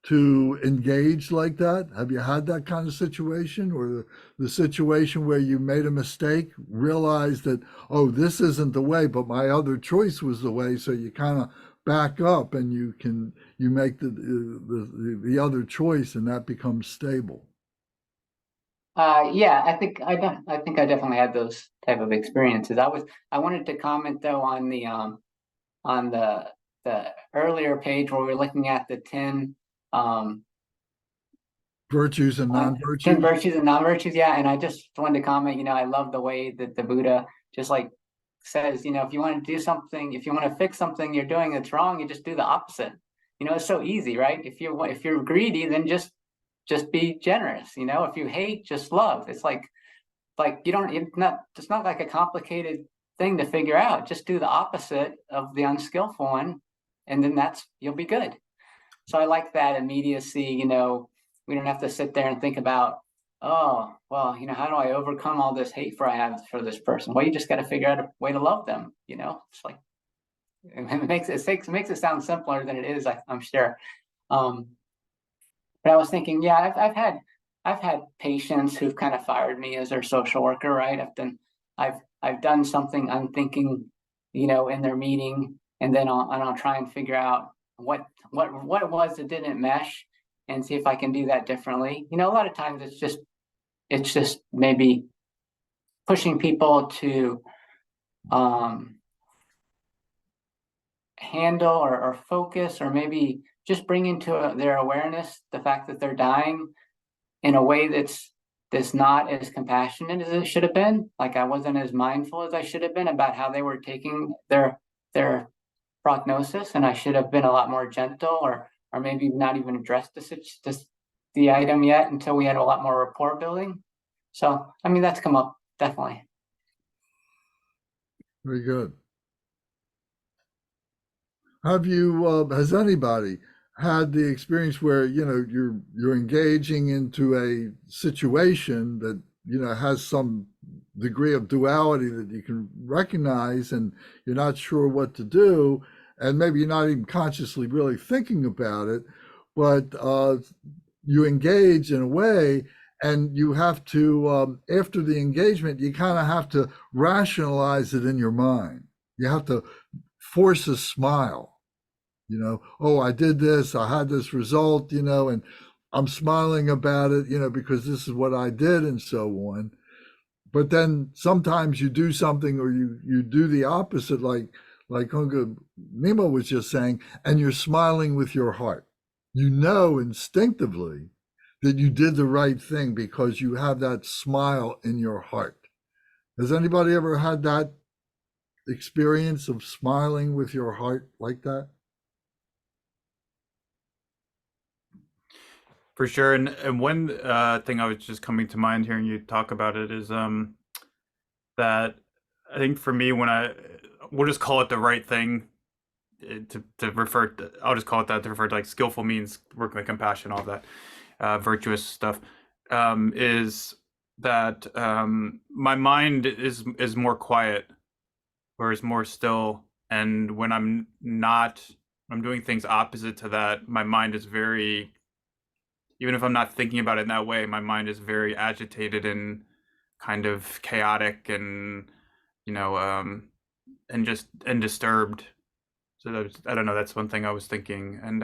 to engage like that? Have you had that kind of situation, or the situation where you made a mistake, realized that, oh, this isn't the way, but my other choice was the way, so you kind of back up and you make the other choice, and that becomes stable. Yeah, I think I definitely had those type of experiences. I wanted to comment though on the earlier page where we're looking at the 10 Virtues and 10 non-virtues. virtues and non-virtues. Yeah, and I just wanted to comment, I love the way that the Buddha just like says, if you want to do something, if you want to fix something you're doing that's wrong, you just do the opposite. It's so easy, right? If you're greedy, then just be generous. If you hate, just love. It's like you don't, it's not like a complicated thing to figure out. Just do the opposite of the unskillful one, and then you'll be good. So I like that immediacy. We don't have to sit there and think about, oh, well, how do I overcome all this hate I have for this person? Well, you just got to figure out a way to love them. It's like, it makes it sound simpler than it is, I'm sure. But I was thinking, yeah, I've had patients who've kind of fired me as their social worker, right? I've done something unthinking, in their meeting, and then I'll try and figure out what it was that didn't mesh, and see if I can do that differently. A lot of times it's just maybe pushing people to handle or focus, or maybe just bring into their awareness the fact that they're dying in a way that's not as compassionate as it should have been. Like I wasn't as mindful as I should have been about how they were taking their prognosis, and I should have been a lot more gentle, or maybe not even addressed the item yet until we had a lot more rapport building. So I mean, that's come up definitely. Very good. Have you has anybody had the experience where you're engaging into a situation that has some degree of duality that you can recognize, and you're not sure what to do, and maybe you're not even consciously really thinking about it, but you engage in a way, and you have to after the engagement, you kind of have to rationalize it in your mind. You have to force a smile. Oh, I did this, I had this result, and I'm smiling about it, because this is what I did, and so on. But then sometimes you do something, or you do the opposite, like Unga Nemo was just saying, and you're smiling with your heart. Instinctively that you did the right thing because you have that smile in your heart. Has anybody ever had that experience of smiling with your heart like that? For sure. And one thing I was just coming to mind hearing you talk about it is that I think for me, we'll just call it the right thing to refer to, I'll just call it that to refer to like skillful means, working with compassion, all that virtuous stuff, is that my mind is more quiet, or is more still. And when I'm doing things opposite to that, my mind is very, even if I'm not thinking about it in that way, my mind is very agitated and kind of chaotic and and disturbed. So I don't know. That's one thing I was thinking, and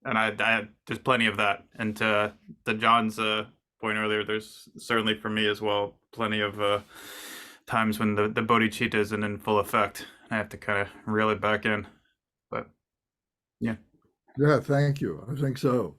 I there's plenty of that. And to John's point earlier, there's certainly for me as well plenty of times when the bodhicitta isn't in full effect. I have to kind of reel it back in. But yeah. Yeah, thank you. I think so.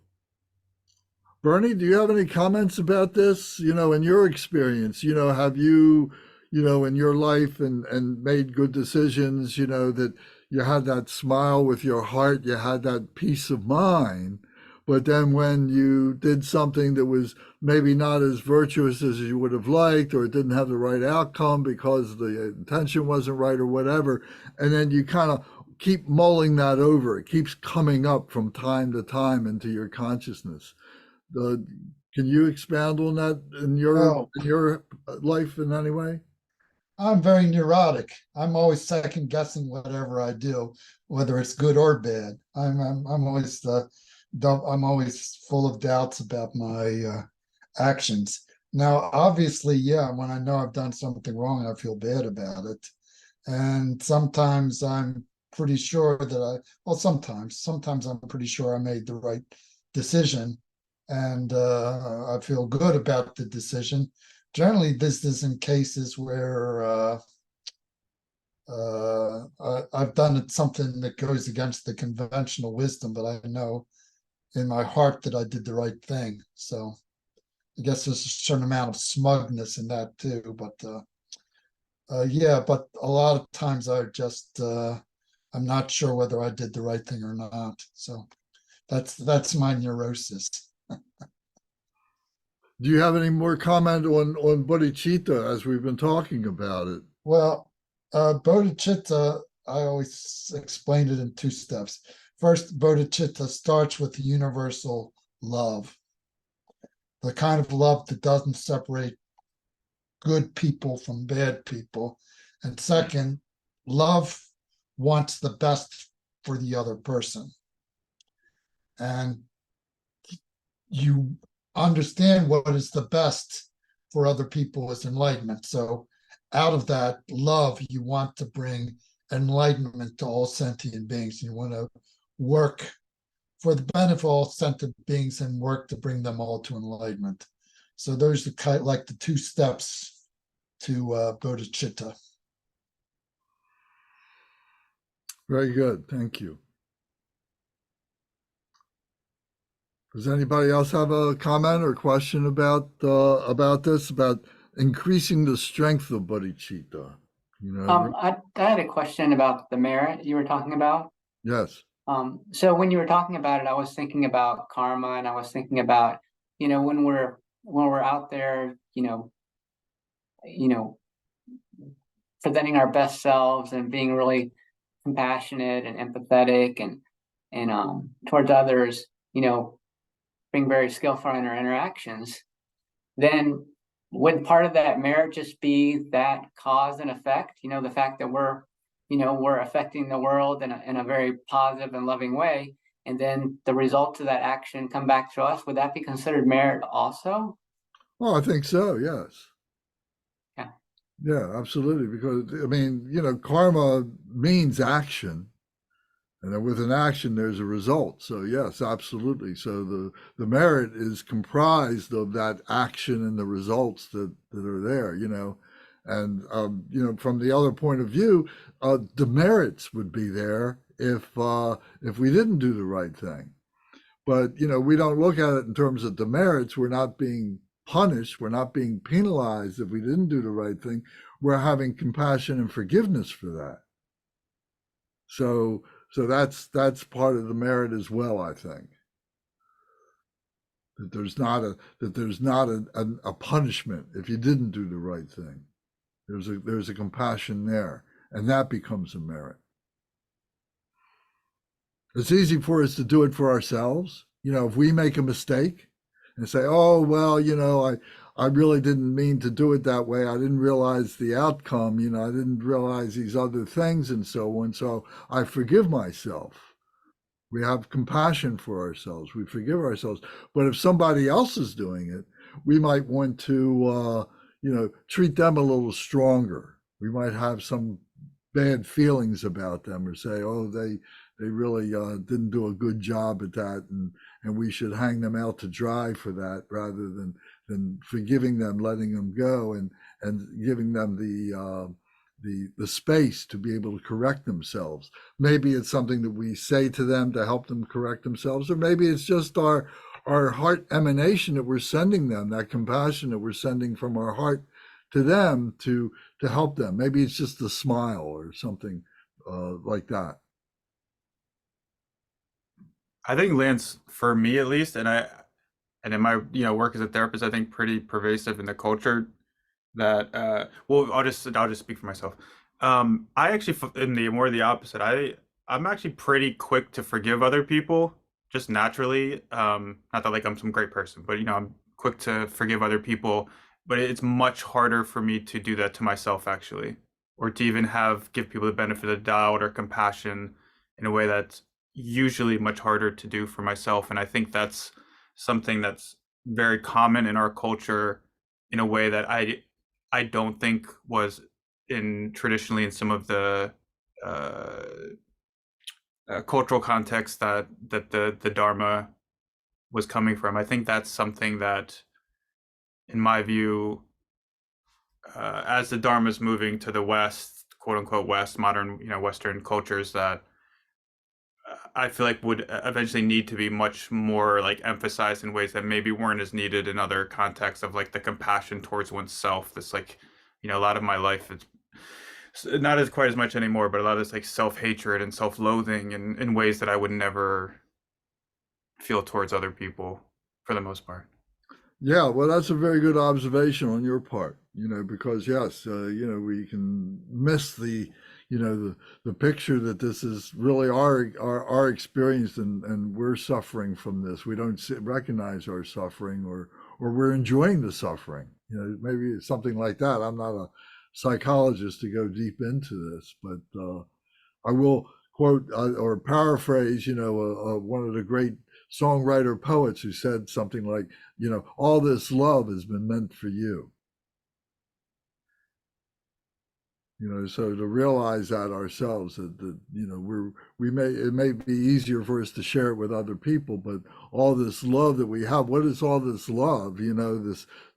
Bernie, do you have any comments about this? In your experience, have you, in your life and made good decisions, that you had that smile with your heart, you had that peace of mind. But then when you did something that was maybe not as virtuous as you would have liked, or it didn't have the right outcome because the intention wasn't right or whatever, and then you kind of keep mulling that over. It keeps coming up from time to time into your consciousness. Can you expand on that in your life in any way? I'm very neurotic. I'm always second guessing whatever I do, whether it's good or bad. I'm always I'm always full of doubts about my actions. Now, obviously, yeah, when I know I've done something wrong, I feel bad about it. And sometimes I'm pretty sure that sometimes I'm pretty sure I made the right decision, and I feel good about the decision. Generally, this is in cases where I've done something that goes against the conventional wisdom, but I know in my heart that I did the right thing. So I guess there's a certain amount of smugness in that too. But yeah, but a lot of times I'm not sure whether I did the right thing or not. So that's my neurosis. Do you have any more comment on bodhicitta as we've been talking about it? Well, bodhicitta, I always explain it in two steps. First, bodhicitta starts with universal love, the kind of love that doesn't separate good people from bad people. And second, love wants the best for the other person. And you understand what is the best for other people is enlightenment. So out of that love, you want to bring enlightenment to all sentient beings. You want to work for the benefit of all sentient beings and work to bring them all to enlightenment. So those are kind of like the two steps to bodhicitta. Very good. Thank you. Does anybody else have a comment or question about this, about increasing the strength of bodhicitta? I had a question about the merit you were talking about. Yes. So when you were talking about it, I was thinking about karma, and I was thinking about, when we're out there, presenting our best selves and being really compassionate and empathetic and towards others, being very skillful in our interactions, then would part of that merit just be that cause and effect? The fact that we're affecting the world in a very positive and loving way, and then the results of that action come back to us. Would that be considered merit also? Well, I think so. Yes. Yeah. Yeah, absolutely. Because karma means action. And then with an action, there's a result. So yes, absolutely. So the merit is comprised of that action and the results that are there, And from the other point of view, demerits would be there if we didn't do the right thing. But we don't look at it in terms of demerits. We're not being punished. We're not being penalized if we didn't do the right thing. We're having compassion and forgiveness for that. So that's part of the merit as well, I think. That there's not a punishment if you didn't do the right thing. There's a compassion there, and that becomes a merit. It's easy for us to do it for ourselves. If we make a mistake and say, "Oh, well, I really didn't mean to do it that way. I didn't realize the outcome. I didn't realize these other things and so on. So I forgive myself." We have compassion for ourselves. We forgive ourselves. But if somebody else is doing it, we might want to, treat them a little stronger. We might have some bad feelings about them, or say, oh, they really didn't do a good job at that, and we should hang them out to dry for that, rather than forgiving them, letting them go, and giving them the space to be able to correct themselves. Maybe it's something that we say to them to help them correct themselves, or maybe it's just our heart emanation that we're sending them, that compassion that we're sending from our heart to them to help them. Maybe it's just a smile or something like that. I think, Lance, for me at least, and in my work as a therapist, I think pretty pervasive in the culture, that well, I'll just speak for myself. I actually, in the opposite. I'm actually pretty quick to forgive other people, just naturally. Not that like I'm some great person, but I'm quick to forgive other people. But it's much harder for me to do that to myself, actually, or to even give people the benefit of the doubt or compassion in a way that's usually much harder to do for myself. And I think that's something that's very common in our culture, in a way that I don't think was traditionally in some of the cultural context that the Dharma was coming from. I think that's something that, in my view, as the Dharma is moving to the West, quote unquote West, modern Western cultures, that I feel like would eventually need to be much more like emphasized in ways that maybe weren't as needed in other contexts, of like the compassion towards oneself. This, like, a lot of my life, it's not as quite as much anymore, but a lot of this like self-hatred and self-loathing in ways that I would never feel towards other people, for the most part. Yeah, well, that's a very good observation on your part, because yes, we can miss the picture that this is really our experience, and we're suffering from this. We don't recognize our suffering, or we're enjoying the suffering. Maybe it's something like that. I'm not a psychologist to go deep into this, but I will quote or paraphrase, one of the great songwriter poets who said something like, all this love has been meant for you. So to realize that ourselves, that it may be easier for us to share it with other people, but all this love that we have, what is all this love?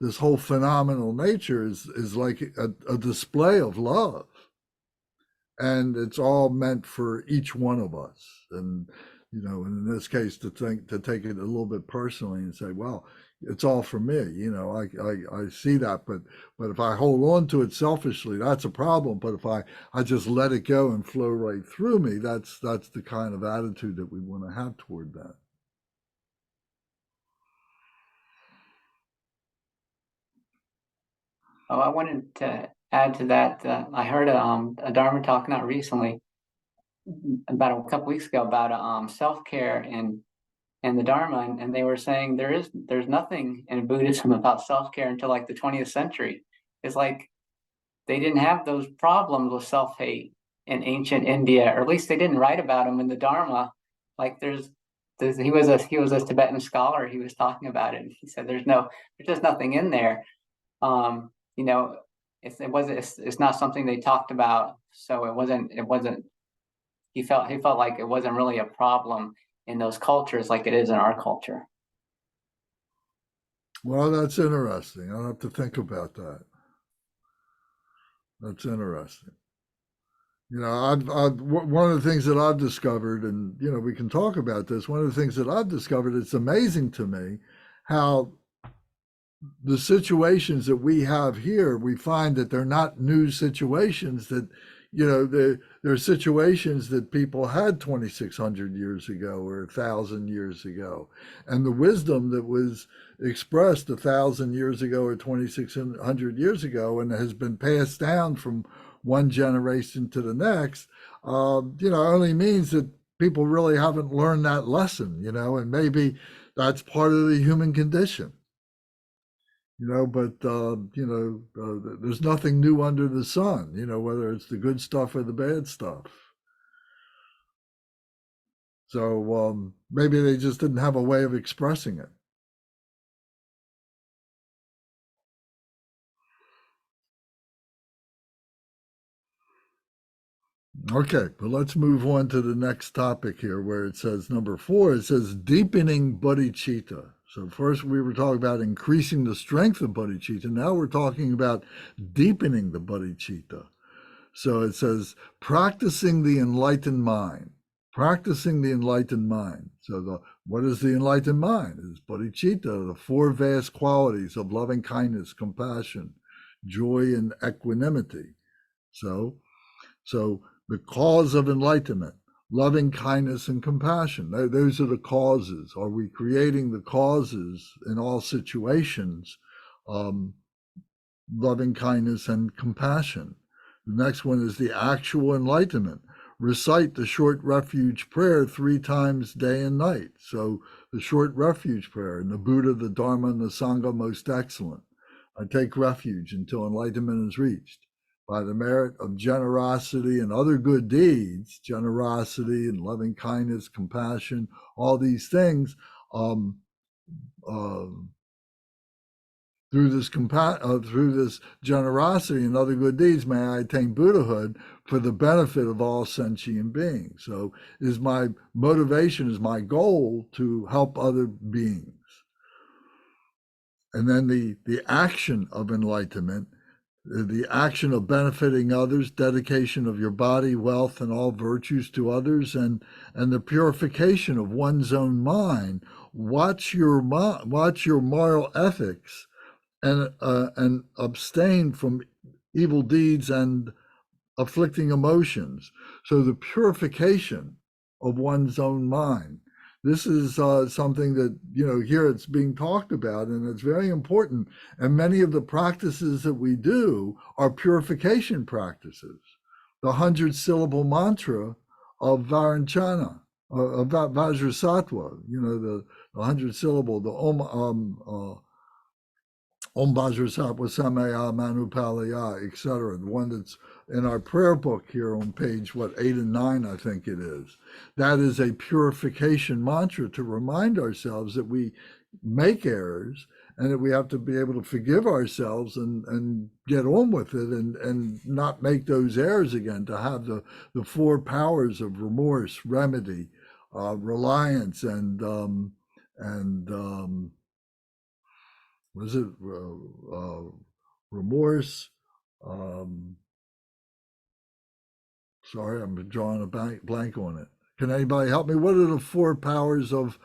This whole phenomenal nature is like a display of love. And it's all meant for each one of us. And and in this case, to take it a little bit personally and say, well, it's all for me. I see that, but if I hold on to it selfishly, that's a problem. But if I just let it go and flow right through me, that's the kind of attitude that we want to have toward that. Oh, I wanted to add to that. I heard a Dharma talk not recently, about a couple weeks ago, about self-care and the Dharma, and they were saying there's nothing in Buddhism about self-care until like the 20th century. It's like they didn't have those problems with self-hate in ancient India, or at least they didn't write about them in the Dharma. Like he was a Tibetan scholar. He was talking about it. And he said there's just nothing in there. It's not something they talked about. So it wasn't. He felt like it wasn't really a problem in those cultures like it is in our culture. Well, that's interesting. I'll have to think about that. That's interesting. One of the things that I've discovered, and we can talk about this. One of the things that I've discovered, it's amazing to me how the situations that we have here, we find that they're not new situations. That they're situations that people had 2,600 years ago or 1,000 years ago, and the wisdom that was expressed 1,000 years ago or 2,600 years ago, and has been passed down from one generation to the next, only means that people really haven't learned that lesson, and maybe that's part of the human condition. But there's nothing new under the sun, whether it's the good stuff or the bad stuff. So maybe they just didn't have a way of expressing it. Okay, but let's move on to the next topic here where it says number 4, it says deepening bodhicitta. So first we were talking about increasing the strength of bodhicitta. Now we're talking about deepening the bodhicitta. So it says practicing the enlightened mind. Practicing the enlightened mind. So what is the enlightened mind? It's bodhicitta, the 4 vast qualities of loving kindness, compassion, joy, and equanimity. So the cause of enlightenment, loving kindness and compassion. Those are the causes. Are we creating the causes in all situations? Loving kindness and compassion. The next one is the actual enlightenment. Recite the short refuge prayer 3 times day and night. So the short refuge prayer, and the Buddha, the Dharma, and the Sangha most excellent. I take refuge until enlightenment is reached. By the merit of generosity and other good deeds, generosity and loving kindness, compassion, all these things, through this generosity and other good deeds, may I attain Buddhahood for the benefit of all sentient beings. So, is my motivation, is my goal to help other beings. And then the action of enlightenment, the action of benefiting others, dedication of your body, wealth, and all virtues to others, and the purification of one's own mind. Watch your moral ethics, and abstain from evil deeds and afflicting emotions. So the purification of one's own mind. This is something that, here it's being talked about, and it's very important. And many of the practices that we do are purification practices. The 100-syllable mantra of Varanchana, of Vajrasattva, the 100-syllable, the Om Vajrasattva Samaya Manupalaya, etc. The one that's in our prayer book here on page 8 and 9, I think it is. That is a purification mantra to remind ourselves that we make errors and that we have to be able to forgive ourselves and get on with it and not make those errors again, to have the 4 powers of remorse, remedy, reliance, and was it remorse? Sorry, I'm drawing a blank on it. Can anybody help me? What are the 4 powers of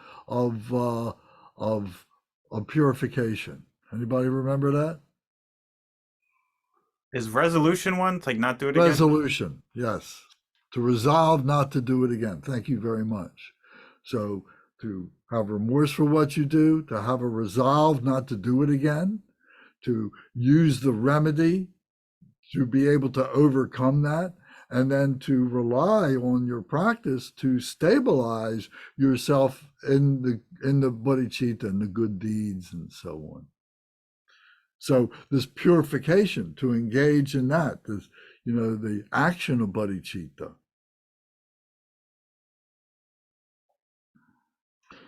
purification? Anybody remember that? Is resolution one? Like not do it again? Resolution, yes. To resolve not to do it again. Thank you very much. So to have remorse for what you do, to have a resolve not to do it again, to use the remedy to be able to overcome that, and then to rely on your practice to stabilize yourself in the bodhicitta and the good deeds and so on. So this purification, to engage in that, this, the action of bodhicitta.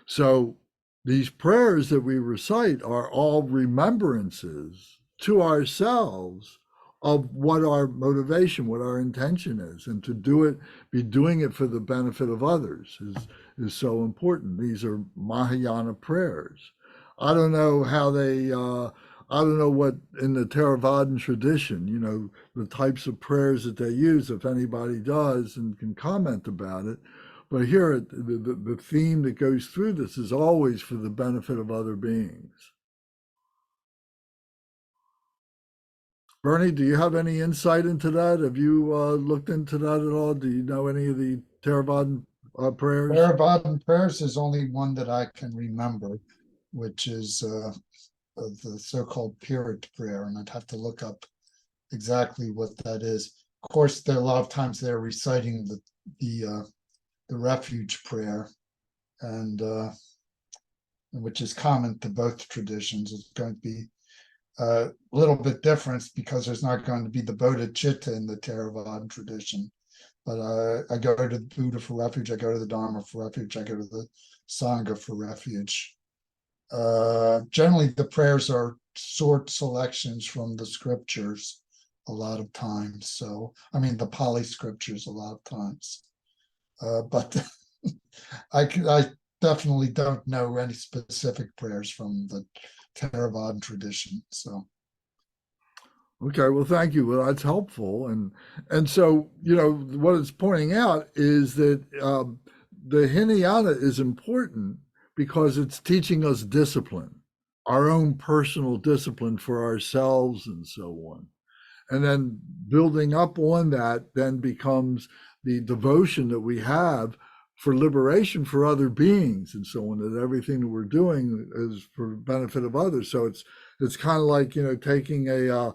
So these prayers that we recite are all remembrances to ourselves of what our motivation, what our intention is, and to be doing it for the benefit of others is so important. These are Mahayana prayers. I don't know how they, I don't know what in the Theravadan tradition, the types of prayers that they use, if anybody does and can comment about it. But here, the theme that goes through this is always for the benefit of other beings. Bernie, do you have any insight into that? Have you looked into that at all? Do you know any of the Theravadan prayers? Theravadan prayers is only one that I can remember, which is the so-called Pirit prayer, and I'd have to look up exactly what that is. Of course, there are a lot of times they're reciting the refuge prayer, and which is common to both traditions. It's going to be a little bit different because there's not going to be the bodhicitta in the Theravadan tradition. But I go to the Buddha for refuge, I go to the Dharma for refuge, I go to the Sangha for refuge. Generally, the prayers are short selections from the scriptures, a lot of times. So, I mean, the Pali scriptures a lot of times. But I definitely don't know any specific prayers from the Theravadan tradition. So, Okay, well, thank you. Well, that's helpful, and so what it's pointing out is that the Hinayana is important because it's teaching us discipline, our own personal discipline for ourselves, and so on. And then building up on that then becomes the devotion that we have for liberation for other beings and so on, that everything that we're doing is for the benefit of others. So it's kind of like taking an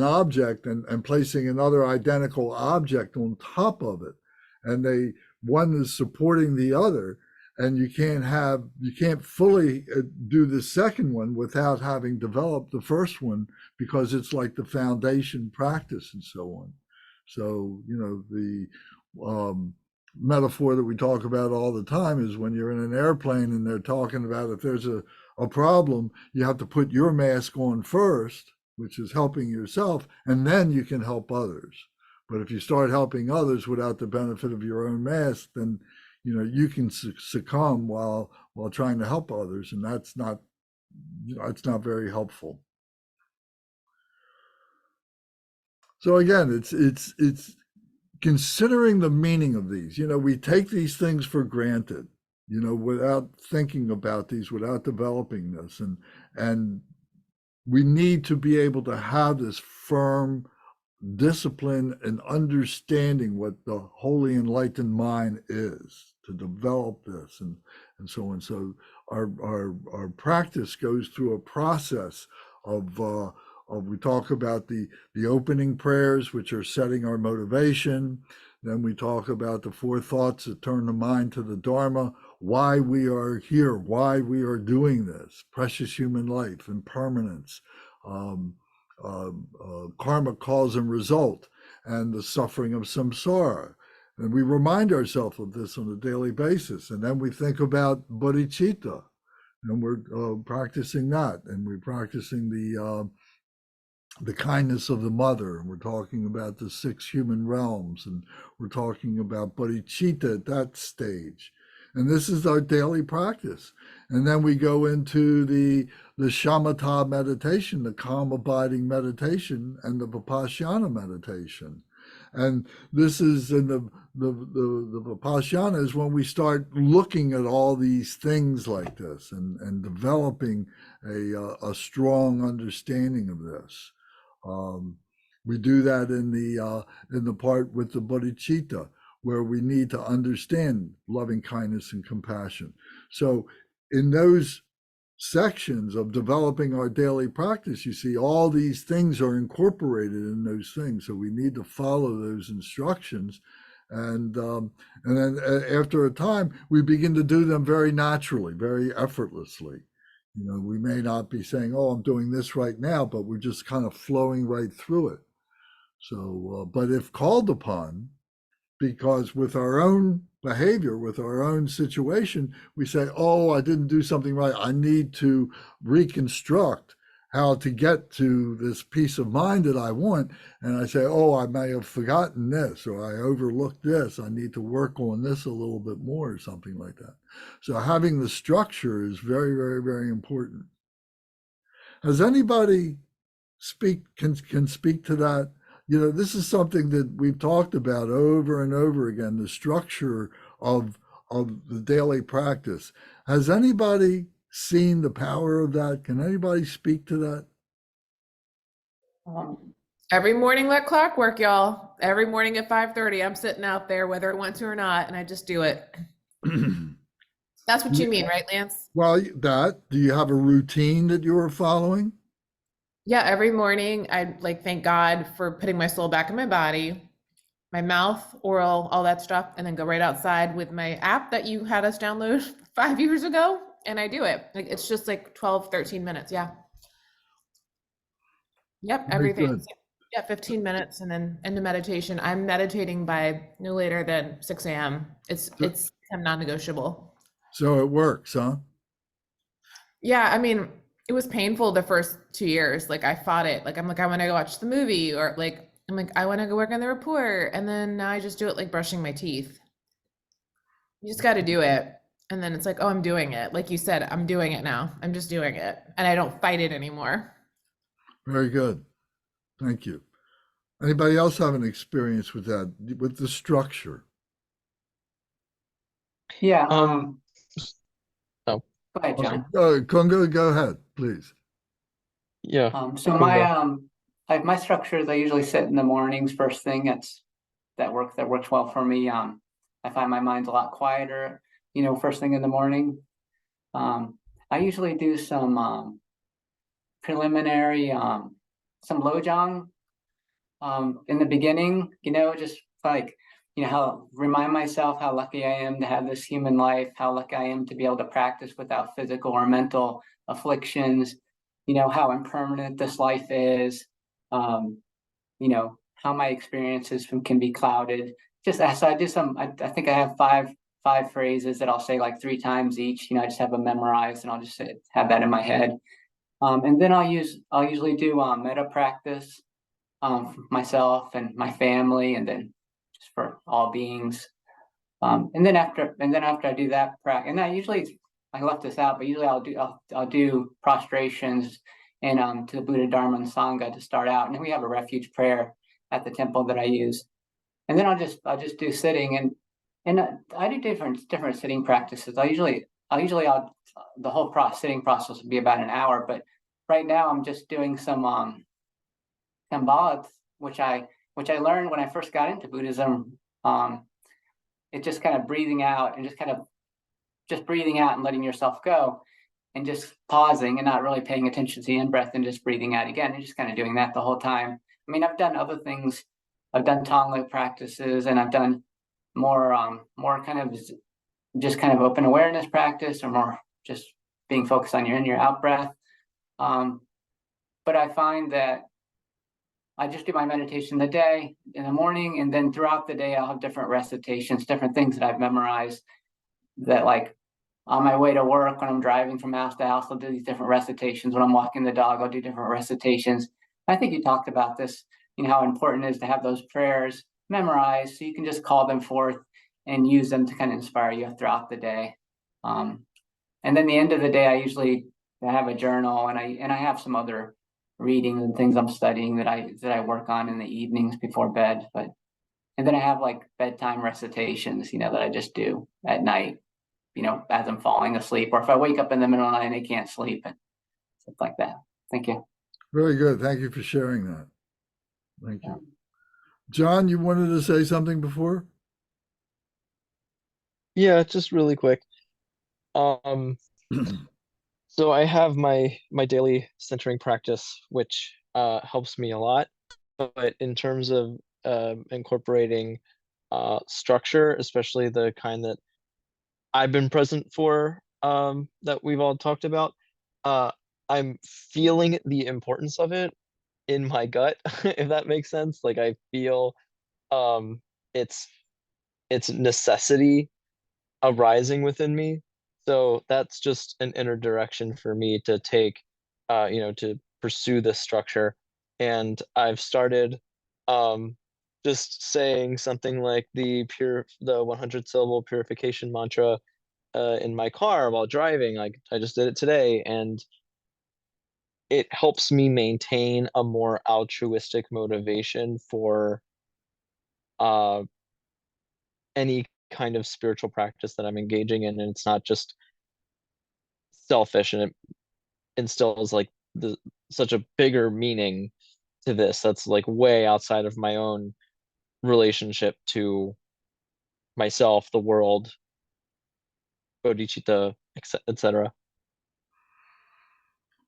object and placing another identical object on top of it, and one is supporting the other, and you can't fully do the second one without having developed the first one, because it's like the foundation practice and so on. So the metaphor that we talk about all the time is when you're in an airplane and they're talking about if there's a problem, you have to put your mask on first, which is helping yourself, and then you can help others. But if you start helping others without the benefit of your own mask, then you can succumb while trying to help others, and that's not very helpful. So again, it's considering the meaning of these. We take these things for granted, without thinking about these, without developing this, and we need to be able to have this firm discipline and understanding what the holy enlightened mind is, to develop this and so on. So our practice goes through a process of we talk about the opening prayers, which are setting our motivation. Then we talk about the 4 thoughts that turn the mind to the Dharma, why we are here, why we are doing this, precious human life, impermanence, karma, cause and result, and the suffering of samsara. And we remind ourselves of this on a daily basis. And then we think about bodhicitta, and we're practicing that, and we're practicing the kindness of the mother, and we're talking about the 6 human realms, and we're talking about bodhicitta at that stage. And this is our daily practice. And then we go into the shamatha meditation, the calm abiding meditation, and the vipassana meditation. And this is in the vipassana is when we start looking at all these things like this and developing a strong understanding of this. We do that in the part with the bodhicitta, where we need to understand loving kindness and compassion. So in those sections of developing our daily practice, you see all these things are incorporated in those things. So we need to follow those instructions. And then after a time, we begin to do them very naturally, very effortlessly. We may not be saying, oh, I'm doing this right now, but we're just kind of flowing right through it. So, but if called upon, because with our own behavior, with our own situation, we say, oh, I didn't do something right. I need to reconstruct how to get to this peace of mind that I want. And I say, oh, I may have forgotten this, or I overlooked this. I need to work on this a little bit more, or something like that. So having the structure is very, very, very important. Has anybody can speak to that? This is something that we've talked about over and over again, the structure of the daily practice. Has anybody seen the power of that? Can anybody speak to that? Every morning like clockwork, y'all. Every morning at 5:30, I'm sitting out there, whether I want to or not, and I just do it. That's what you mean, right, Lance? Well, do you have a routine that you are following? Yeah, every morning I thank God for putting my soul back in my body, my mouth, oral, all that stuff, and then go right outside with my app that you had us download 5 years ago, and I do it. It's just 12, 13 minutes. Yeah. Yep, everything. Yeah, 15 minutes and then into meditation. I'm meditating by no later than 6 a.m. It's non-negotiable. So it works, huh? Yeah, I mean, it was painful the first 2 years. Like I fought it. Like I'm like, I want to go watch the movie, or like I'm like, I want to go work on the report. And then now I just do it like brushing my teeth. You just got to do it. And then it's like, oh, I'm doing it. Like you said, I'm doing it now. I'm just doing it. And I don't fight it anymore. Very good. Thank you. Anybody else have an experience with that, with the structure? Yeah. Oh, Go ahead, John. Kunga, go ahead, please. yeah. So my structures, I usually sit in the mornings first thing. That works well for me. I find my mind's a lot quieter, first thing in the morning. I usually do some preliminary some lojong in the beginning, just like how remind myself how lucky I am to have this human life, how lucky I am to be able to practice without physical or mental afflictions, how impermanent this life is, how my experiences can be clouded. Just as I do I think I have five phrases that I'll say like 3 times each. I just have them memorized, and I'll just have that in my head. And then I'll usually do metta practice for myself and my family, and then just for all beings. And then after I do that practice, and I left this out, but usually I'll do prostrations and to the Buddha, Dharma, and Sangha to start out, and then we have a refuge prayer at the temple that I use, and then I'll just do sitting, and I do different sitting practices. The whole sitting process would be about an hour, but right now I'm just doing some Shambhala, which I learned when I first got into Buddhism. It's just kind of breathing out and just breathing out and letting yourself go, and just pausing and not really paying attention to the in-breath, and just breathing out again, and just kind of doing that the whole time. I mean, I've done other things. I've done Tonglen practices, and I've done more kind of just kind of open awareness practice, or more just being focused on your in, your out breath. But I find that I just do my meditation in the day, in the morning, and then throughout the day, I'll have different recitations, different things that I've memorized, that like on my way to work, when I'm driving from house to house, I'll do these different recitations. When I'm walking the dog, I'll do different recitations. I think you talked about this, how important it is to have those prayers memorized, so you can just call them forth and use them to kind of inspire you throughout the day. And then the end of the day, I usually have a journal, and I have some other readings and things I'm studying that I work on in the evenings before bed. And then I have like bedtime recitations, that I just do at night, as I'm falling asleep, or if I wake up in the middle of the night and I can't sleep, and stuff like that. Thank you. Very good. Thank you for sharing that. Thank you. John, you wanted to say something before? Yeah, just really quick. So I have my daily centering practice, which helps me a lot. But in terms of incorporating structure, especially the kind that I've been present for, that we've all talked about, I'm feeling the importance of it in my gut, if that makes sense. Like I feel its necessity arising within me. So that's just an inner direction for me to take, to pursue this structure. And I've started just saying something like the 100 syllable purification mantra in my car while driving. Like I just did it today, and it helps me maintain a more altruistic motivation for any kind of spiritual practice that I'm engaging in, and it's not just selfish, and it instills like such a bigger meaning to this that's like way outside of my own relationship to myself, the world, bodhicitta, etc.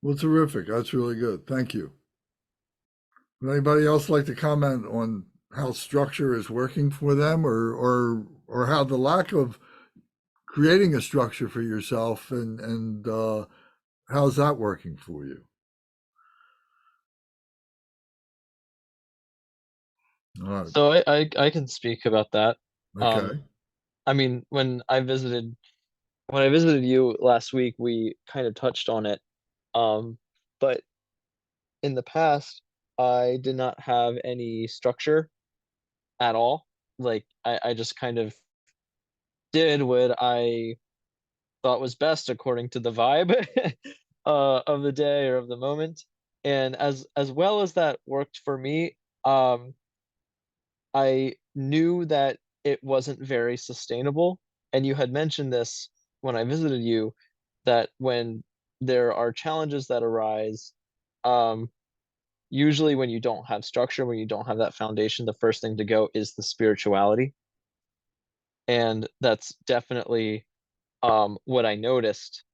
Well, terrific. That's really good. Thank you. Would anybody else like to comment on how structure is working for them, or how the lack of creating a structure for yourself and how's that working for you? All right. So I can speak about that. Okay. I mean, when I visited you last week, we kind of touched on it. But in the past, I did not have any structure at all. Like I just kind of did what I thought was best according to the vibe of the day or of the moment. And as well as that worked for me, I knew that it wasn't very sustainable. And you had mentioned this when I visited you, that when there are challenges that arise, um, usually when you don't have structure, when you don't have that foundation, the first thing to go is the spirituality. And that's definitely what I noticed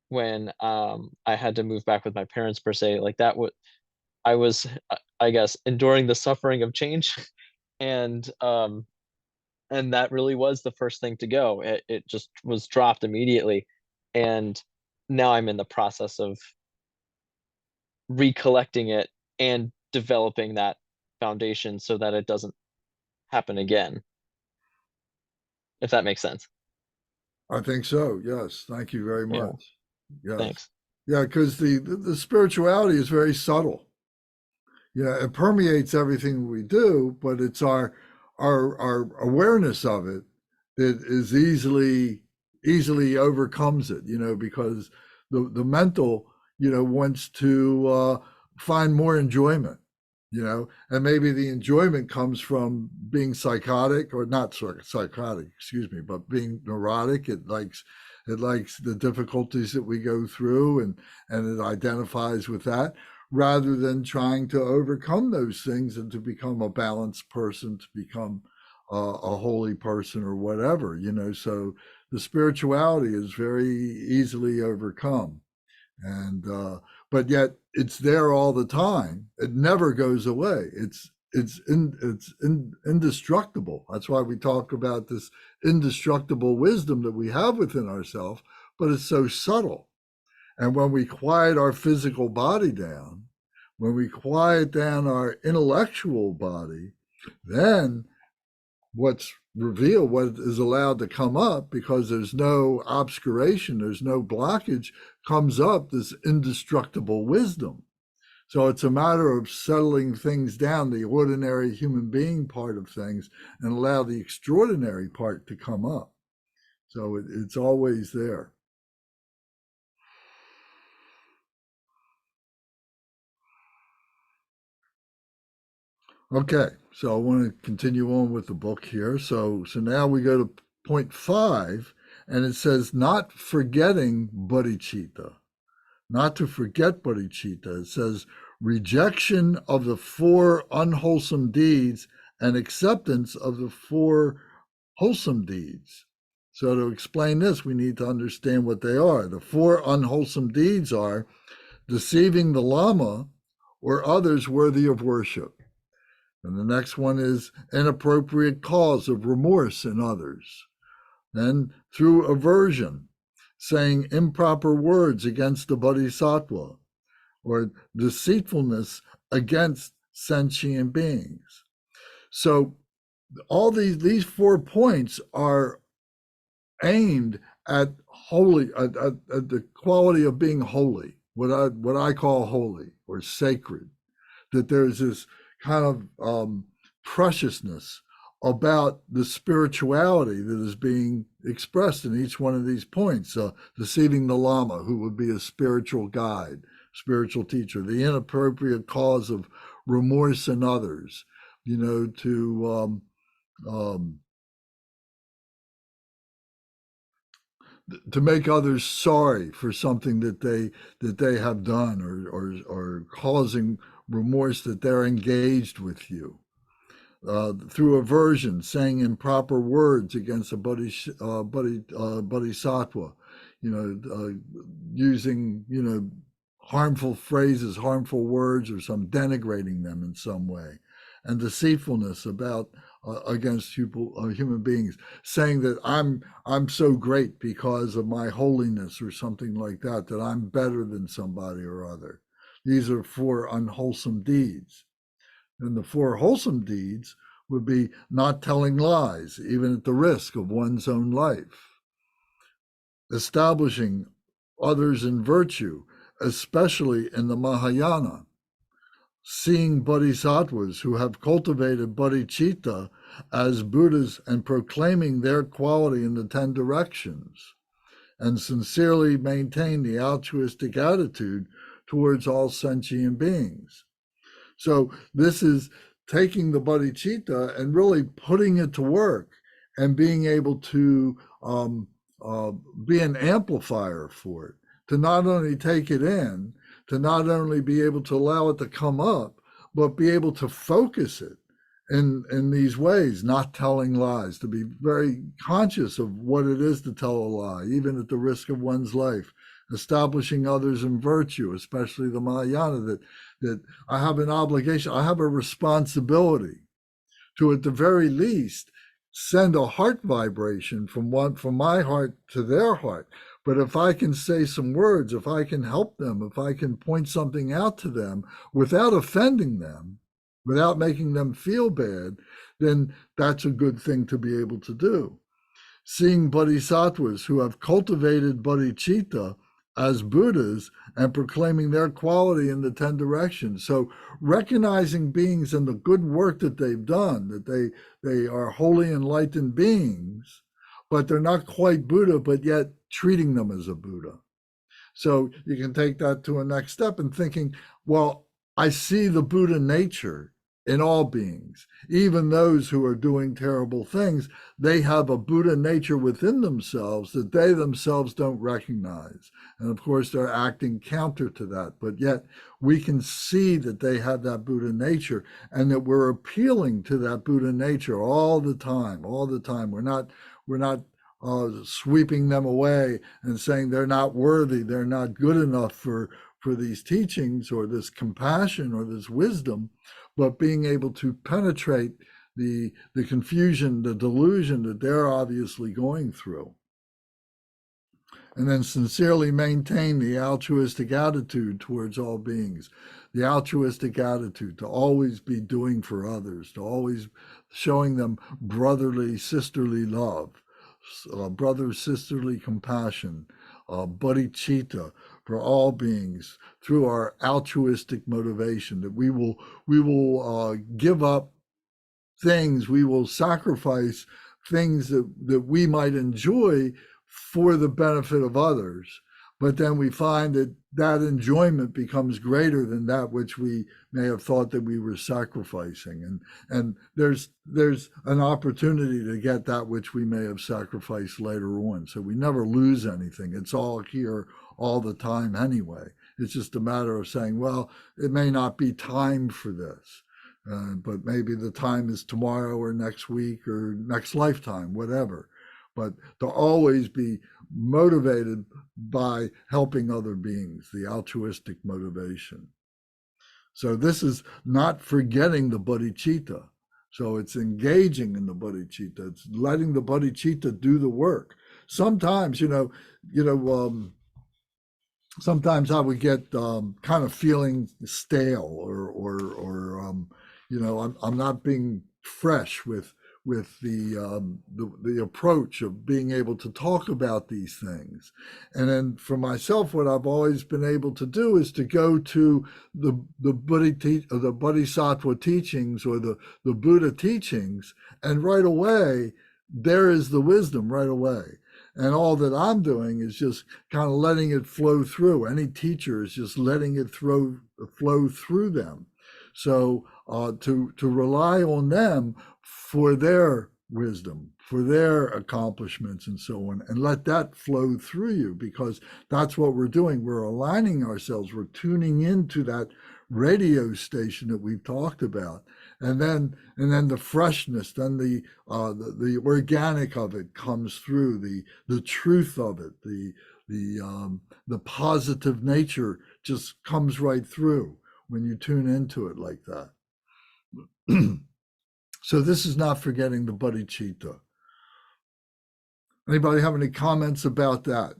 when I had to move back with my parents per se. Like that would I was I guess enduring the suffering of change and that really was the first thing to go. It just was dropped immediately. And now I'm in the process of recollecting it and developing that foundation so that it doesn't happen again, if that makes sense. I think so. Yes. Thank you very Yeah, much. Yes. thanks. Yeah, because the spirituality is very subtle. Yeah, it permeates everything we do, but it's our awareness of it that is easily overcomes it, because the mental, wants to find more enjoyment, and maybe the enjoyment comes from being psychotic or not psychotic, excuse me, but being neurotic. It likes the difficulties that we go through and it identifies with that rather than trying to overcome those things and to become a balanced person, to become a holy person or whatever, So the spirituality is very easily overcome. And, but yet it's there all the time. It never goes away. It's indestructible. That's why we talk about this indestructible wisdom that we have within ourselves, but it's so subtle. And when we quiet our physical body down, when we quiet down our intellectual body, then what's revealed, what is allowed to come up, because there's no obscuration, there's no blockage, comes up this indestructible wisdom. So it's a matter of settling things down, the ordinary human being part of things, and allow the extraordinary part to come up. So it's always there. Okay, so I want to continue on with the book here. So now we go to point 5, and it says not forgetting bodhicitta, not to forget bodhicitta. It says rejection of the 4 unwholesome deeds and acceptance of the 4 wholesome deeds. So to explain this, we need to understand what they are. The 4 unwholesome deeds are deceiving the Lama or others worthy of worship. And the next one is inappropriate cause of remorse in others. Then through aversion, saying improper words against the bodhisattva, or deceitfulness against sentient beings. So all these 4 points are aimed at holy, at the quality of being holy, what I call holy or sacred. That there's this kind of preciousness about the spirituality that is being expressed in each one of these points. Deceiving the Lama, who would be a spiritual guide, spiritual teacher, the inappropriate cause of remorse in others, to make others sorry for something that they have done, or causing remorse that they're engaged with you. Through aversion, saying improper words against a bodhisattva, using harmful phrases, harmful words, or some denigrating them in some way, and deceitfulness about against human beings, saying that I'm so great because of my holiness or something like that, that I'm better than somebody or other. These are 4 unwholesome deeds. And the 4 wholesome deeds would be not telling lies, even at the risk of one's own life, establishing others in virtue, especially in the Mahayana, seeing bodhisattvas who have cultivated bodhicitta as Buddhas and proclaiming their quality in the 10 directions, and sincerely maintain the altruistic attitude towards all sentient beings. So this is taking the bodhicitta and really putting it to work and being able to be an amplifier for it, to not only take it in, to not only be able to allow it to come up, but be able to focus it in these ways, not telling lies, to be very conscious of what it is to tell a lie, even at the risk of one's life, establishing others in virtue, especially the Mahayana, that I have an obligation, I have a responsibility to, at the very least, send a heart vibration from my heart to their heart. But if I can say some words, if I can help them, if I can point something out to them without offending them, without making them feel bad, then that's a good thing to be able to do. Seeing bodhisattvas who have cultivated bodhicitta as Buddhas and proclaiming their quality in the 10 directions. So recognizing beings and the good work that they've done, that they are wholly enlightened beings, but they're not quite Buddha, but yet treating them as a Buddha. So you can take that to a next step and thinking, well, I see the Buddha nature in all beings, even those who are doing terrible things. They have a Buddha nature within themselves that they themselves don't recognize. And of course, they're acting counter to that. But yet we can see that they have that Buddha nature and that we're appealing to that Buddha nature all the time, all the time. We're not sweeping them away and saying they're not worthy, they're not good enough for these teachings or this compassion or this wisdom, but being able to penetrate the confusion, the delusion that they're obviously going through. And then sincerely maintain the altruistic attitude towards all beings, the altruistic attitude to always be doing for others, to always showing them brotherly, sisterly love, brother, sisterly compassion, bodhicitta for all beings through our altruistic motivation, that we will give up things, we will sacrifice things that we might enjoy for the benefit of others. But then we find that that enjoyment becomes greater than that which we may have thought that we were sacrificing. And there's an opportunity to get that which we may have sacrificed later on. So we never lose anything. It's all here all the time anyway. It's just a matter of saying, well, it may not be time for this, but maybe the time is tomorrow or next week or next lifetime, whatever. But to always be motivated by helping other beings, the altruistic motivation. So this is not forgetting the bodhicitta. So it's engaging in the bodhicitta. It's letting the bodhicitta do the work. Sometimes, sometimes I would get kind of feeling stale or I'm not being fresh with the approach of being able to talk about these things. And then for myself, what I've always been able to do is to go to the bodhisattva teachings or the Buddha teachings, and right away, there is the wisdom right away. And all that I'm doing is just kind of letting it flow through. Any teacher is just letting it flow through them. So to rely on them for their wisdom, for their accomplishments and so on, and let that flow through you, because that's what we're doing. We're aligning ourselves. We're tuning into that radio station that we've talked about. And then the freshness, then the organic of it comes through, the truth of it, the positive nature just comes right through when you tune into it like that. So this is not forgetting the bodhicitta. Anybody have any comments about that?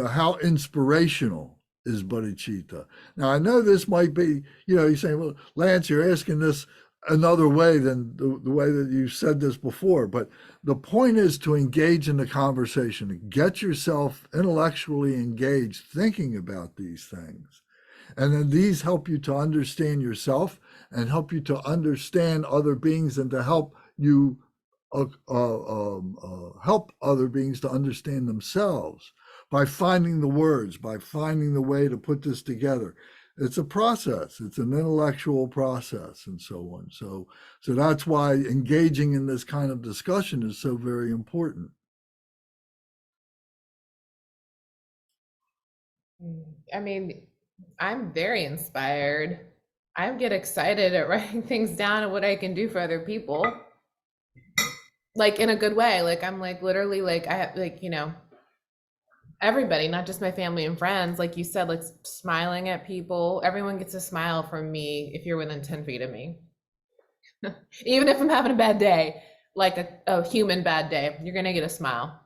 How inspirational is bodhicitta? Now, I know this might be, you're saying, well, Lance, you're asking this another way than the way that you said this before, but the point is to engage in the conversation, get yourself intellectually engaged thinking about these things. And then these help you to understand yourself and help you to understand other beings and to help you help other beings to understand themselves by finding the words, by finding the way to put this together. It's a process. It's an intellectual process and so on. So that's why engaging in this kind of discussion is so very important. I mean, I'm very inspired. I get excited at writing things down and what I can do for other people. Like in a good way. Like I'm like literally like I have like, everybody, not just my family and friends, like you said, like smiling at people. Everyone gets a smile from me if you're within 10 feet of me. Even if I'm having a bad day, like a human bad day, you're gonna get a smile.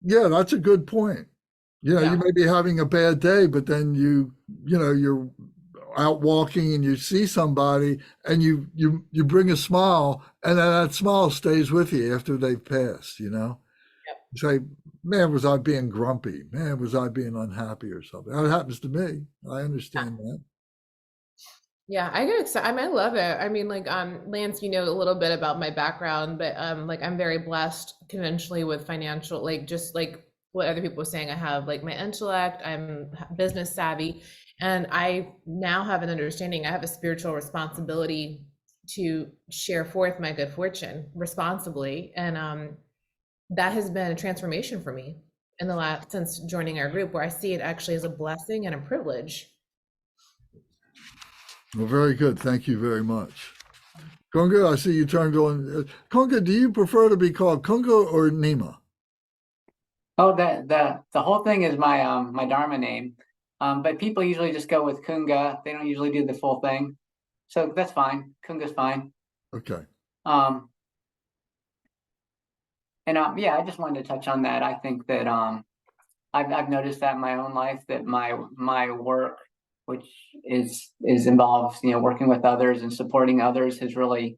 Yeah, that's a good point. You Yeah. may be having a bad day, but then you're out walking and you see somebody and you bring a smile, and then that smile stays with you after they've passed, You say, man, was I being grumpy? Man, was I being unhappy or something? That happens to me. I understand that. Yeah, I get excited. I mean, I love it. I mean, like, Lance, you know a little bit about my background, but like, I'm very blessed conventionally with financial, like, just like what other people were saying. I have like my intellect. I'm business savvy, and I now have an understanding. I have a spiritual responsibility to share forth my good fortune responsibly, and that has been a transformation for me in the last since joining our group, where I see it actually as a blessing and a privilege. Well, very good. Thank you very much. Kunga, I see you turned on. Kunga, do you prefer to be called Kunga or Nima? Oh, the whole thing is my Dharma name. But people usually just go with Kunga. They don't usually do the full thing. So that's fine. Kunga's fine. Okay. Yeah, I just wanted to touch on that. I think that I've noticed that in my own life that my work, which is involves working with others and supporting others, is really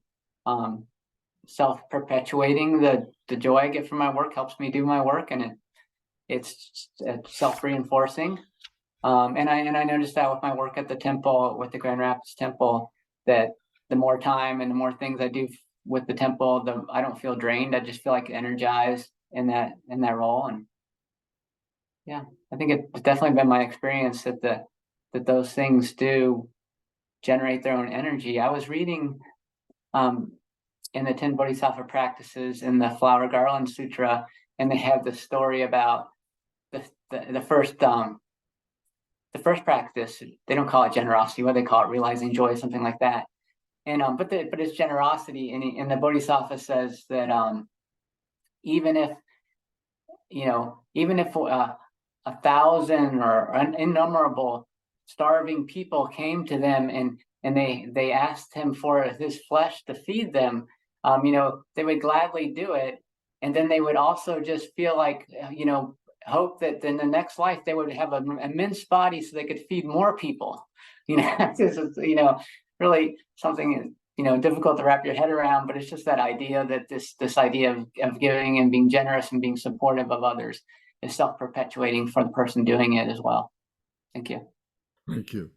self-perpetuating. The joy I get from my work helps me do my work, and it's self-reinforcing. And I noticed that with my work at the temple, with the Grand Rapids Temple, that the more time and the more things I do with the temple, I don't feel drained. I just feel like energized in that role. And yeah, I think it's definitely been my experience that those things do generate their own energy. I was reading in the 10 Bodhisattva practices in the Flower Garland Sutra, and they have the story about the first practice. They don't call it generosity. What they call it, realizing joy, something like that. And but it's generosity, and the Bodhisattva says that even if 1,000 or innumerable starving people came to them and they asked him for his flesh to feed them, they would gladly do it, and then they would also just feel like hope that in the next life they would have an immense body so they could feed more people. This is really something difficult to wrap your head around, but it's just that idea that this idea of giving and being generous and being supportive of others is self-perpetuating for the person doing it as well. Thank you. Thank you.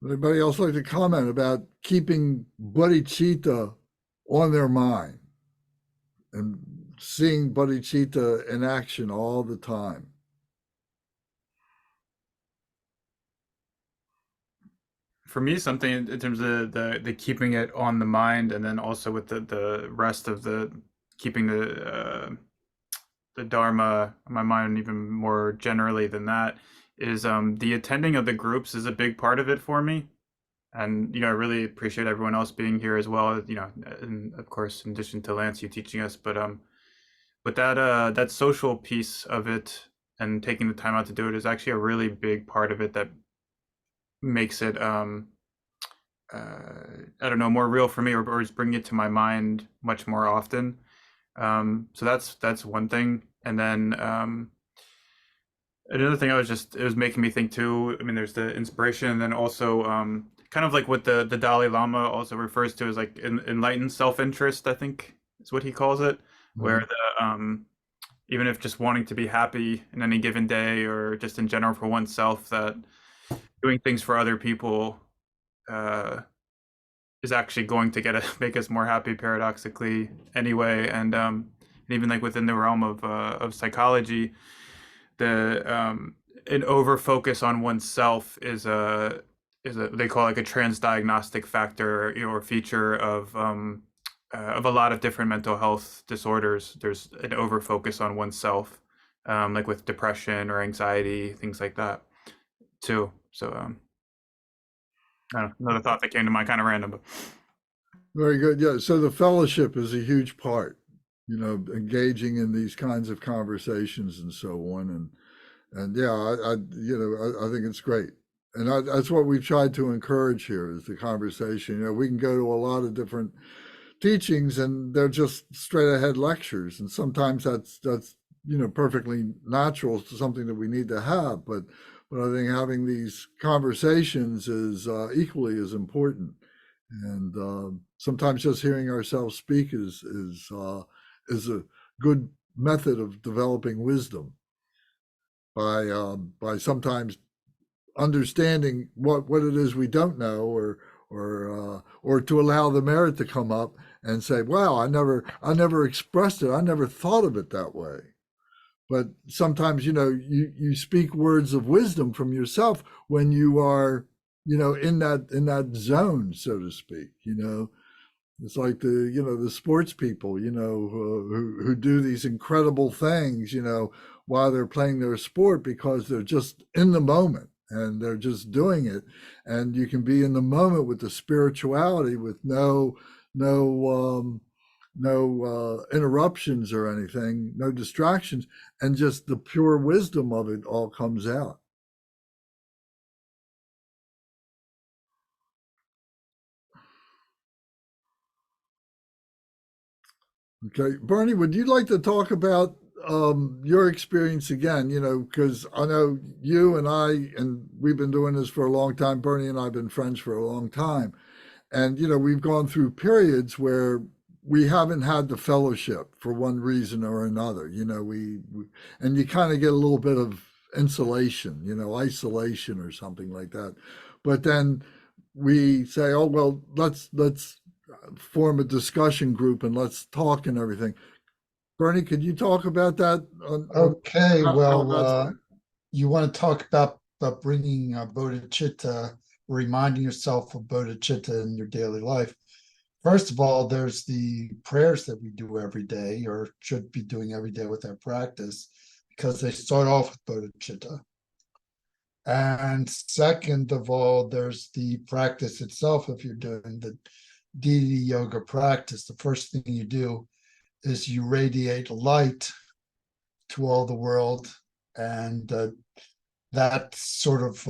Anybody else like to comment about keeping bodhicitta on their mind and seeing bodhicitta in action all the time? For me, something in terms of the keeping it on the mind, and then also with the rest of the keeping the Dharma on my mind, even more generally than that, is the attending of the groups is a big part of it for me. And I really appreciate everyone else being here as well. And of course, in addition to Lance, you teaching us, but that social piece of it and taking the time out to do it is actually a really big part of it that makes it I don't know, more real for me, or is bringing it to my mind much more often. So that's one thing. And then another thing it was making me think too. I mean, there's the inspiration, and then also kind of like what the Dalai Lama also refers to as like enlightened self-interest, I think is what he calls it, where the even if just wanting to be happy in any given day or just in general for oneself, that doing things for other people is actually going to make us more happy paradoxically anyway. And even like within the realm of psychology, the an over focus on oneself is a they call it like a transdiagnostic factor, you know, or feature of a lot of different mental health disorders. There's an over focus on oneself, like with depression or anxiety, things like that too. So I don't know, another thought that came to mind, kind of random, but Very good. Yeah. So the fellowship is a huge part, you know, engaging in these kinds of conversations and so on. And yeah, you know, I think it's great. And that's what we've tried to encourage here is the conversation. You know, we can go to a lot of different teachings and they're just straight ahead lectures. And sometimes that's, you know, perfectly natural, something that we need to have. But I think having these conversations is equally as important. And sometimes just hearing ourselves speak is a good method of developing wisdom by sometimes understanding what it is we don't know, or to allow the merit to come up and say, wow, I never expressed it, I never thought of it that way. But sometimes, you know, you speak words of wisdom from yourself when you are, you know, in that zone, so to speak. You know, it's like the sports people, you know, who do these incredible things, you know, while they're playing their sport because they're just in the moment and they're just doing it. And you can be in the moment with the spirituality with no interruptions or anything, no distractions, and just the pure wisdom of it all comes out. Okay, Bernie, would you like to talk about your experience again? You know, because I know you and and we've been doing this for a long time. Bernie and I have been friends for a long time. And, you know, we've gone through periods where we haven't had the fellowship for one reason or another. You know, and you kind of get a little bit of insulation, you know, isolation or something like that. But then we say, oh, well, let's form a discussion group and let's talk and everything. Bernie, could you talk about that? Okay, how well, you want to talk about bringing bodhicitta, reminding yourself of bodhicitta in your daily life. First of all, there's the prayers that we do every day or should be doing every day with our practice because they start off with bodhicitta. And second of all, there's the practice itself. If you're doing the deity yoga practice, the first thing you do is you radiate light to all the world, and that's sort of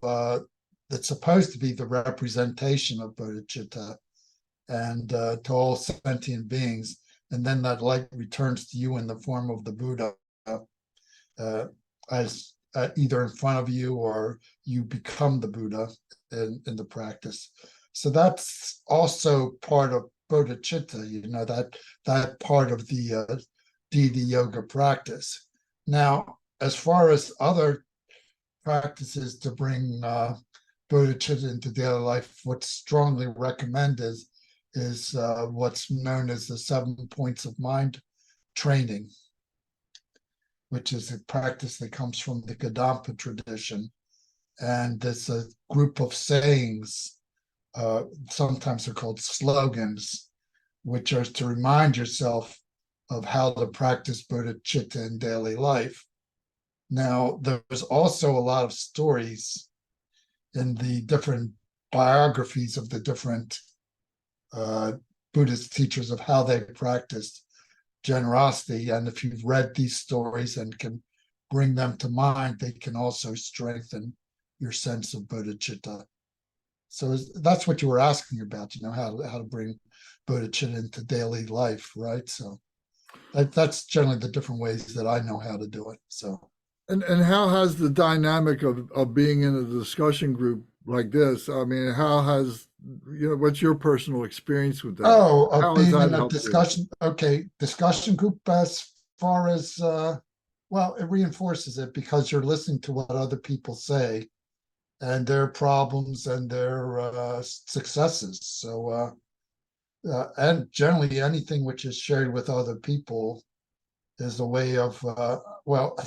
that's supposed to be the representation of bodhicitta and to all sentient beings, and then that light returns to you in the form of the Buddha as either in front of you or you become the Buddha in the practice. So that's also part of bodhicitta, you know, that part of the deity yoga practice. Now, as far as other practices to bring bodhicitta into daily life, what's strongly recommended is what's known as the 7 points of mind training, which is a practice that comes from the Gadampa tradition. And it's a group of sayings, sometimes they're called slogans, which are to remind yourself of how to practice bodhicitta in daily life. Now, there's also a lot of stories in the different biographies of the different Buddhist teachers of how they practiced generosity. And if you've read these stories and can bring them to mind, they can also strengthen your sense of bodhicitta. So that's what you were asking about, you know, how to bring bodhicitta into daily life, right? So that's generally the different ways that I know how to do it. So and how has the dynamic of being in a discussion group like this, I mean, how has, what's your personal experience with that? Oh, of How has being that in a helped you? discussion, okay, discussion group as far as, well, it reinforces it because you're listening to what other people say and their problems and their successes. So, and generally anything which is shared with other people is a way of, well,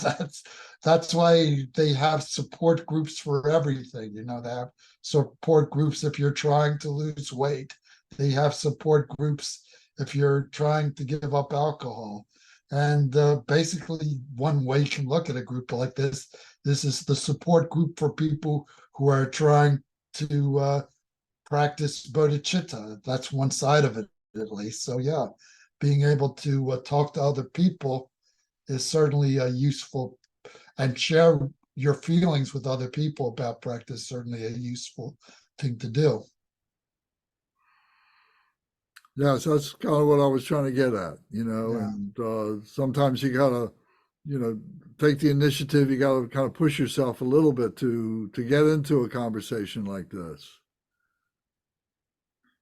that's why they have support groups for everything. They have support groups if you're trying to lose weight. They have support groups if you're trying to give up alcohol. And basically, one way you can look at a group like this is the support group for people who are trying to practice bodhicitta. That's one side of it, at least. So, yeah, being able to talk to other people is certainly a useful, and share your feelings with other people about practice, certainly a useful thing to do. Yeah, so that's kind of what I was trying to get at, Yeah. and sometimes you gotta, take the initiative. You gotta kind of push yourself a little bit to get into a conversation like this.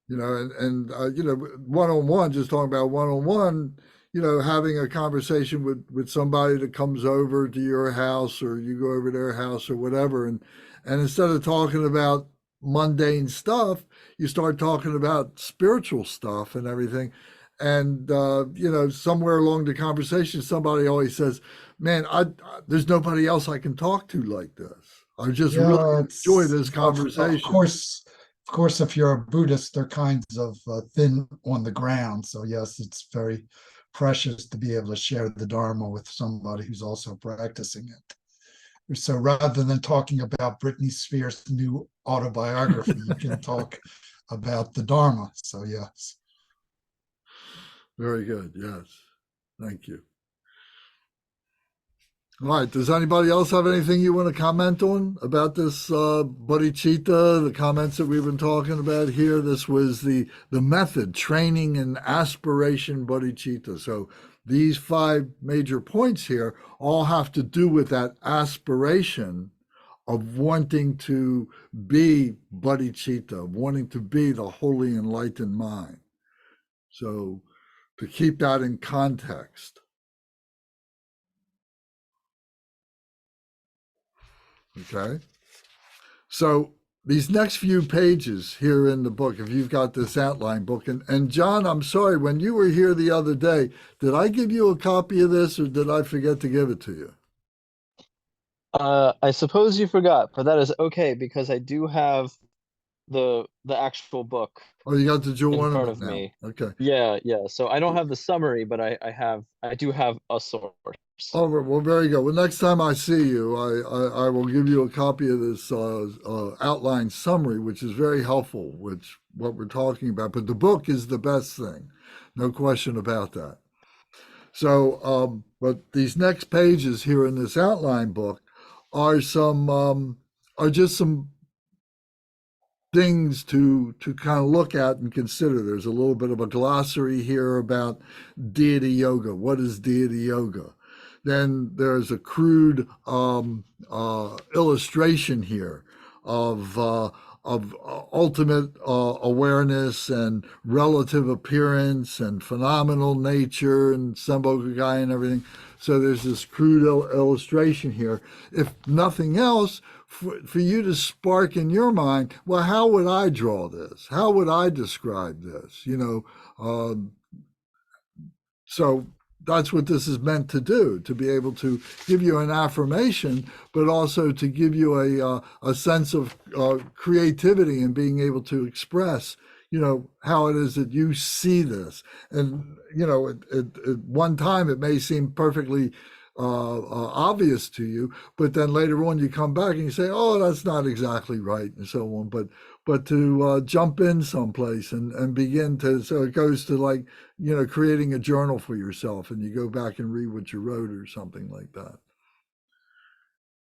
One on one, just talking about one on one, having a conversation with somebody that comes over to your house or you go over to their house or whatever, and instead of talking about mundane stuff, you start talking about spiritual stuff and everything. And somewhere along the conversation, somebody always says, "Man, there's nobody else I can talk to like this. I just really Yeah, enjoy it's this of conversation." course, of course, if you're a Buddhist, they're kinds of thin on the ground. So yes, it's very precious to be able to share the Dharma with somebody who's also practicing it. So rather than talking about Britney Spears' new autobiography, you can talk about the Dharma. So yes. Very good. Yes. Thank you. All right. Does anybody else have anything you want to comment on about this bodhicitta, the comments that we've been talking about here? This was the method, training and aspiration bodhicitta. So these 5 major points here all have to do with that aspiration of wanting to be bodhicitta, wanting to be the holy enlightened mind. So to keep that in context. Okay. So these next few pages here in the book, if you've got this outline book, and John, I'm sorry, when you were here the other day, did I give you a copy of this or did I forget to give it to you? I suppose you forgot, but that is okay because I do have the actual book Oh, you got the Jewel in front Ornament of now. me. Okay. Yeah, yeah. So I don't have the summary, but I do have a source. Oh, well, very good. Well, next time I see you, I will give you a copy of this outline summary, which is very helpful, which what we're talking about. But the book is the best thing, no question about that. So, but these next pages here in this outline book are are just some things to kind of look at and consider. There's a little bit of a glossary here about deity yoga. What is deity yoga? Then there's a crude illustration here of ultimate awareness and relative appearance and phenomenal nature and Sambogagai and everything. So there's this crude illustration here. If nothing else, for you to spark in your mind, well, how would I draw this? How would I describe this? So that's what this is meant to do, to be able to give you an affirmation, but also to give you a sense of creativity and being able to express, how it is that you see this. And, at one time it may seem perfectly obvious to you, but then later on you come back and you say, oh, that's not exactly right, and so on. But to jump in someplace and begin to, so it goes to like, creating a journal for yourself and you go back and read what you wrote or something like that.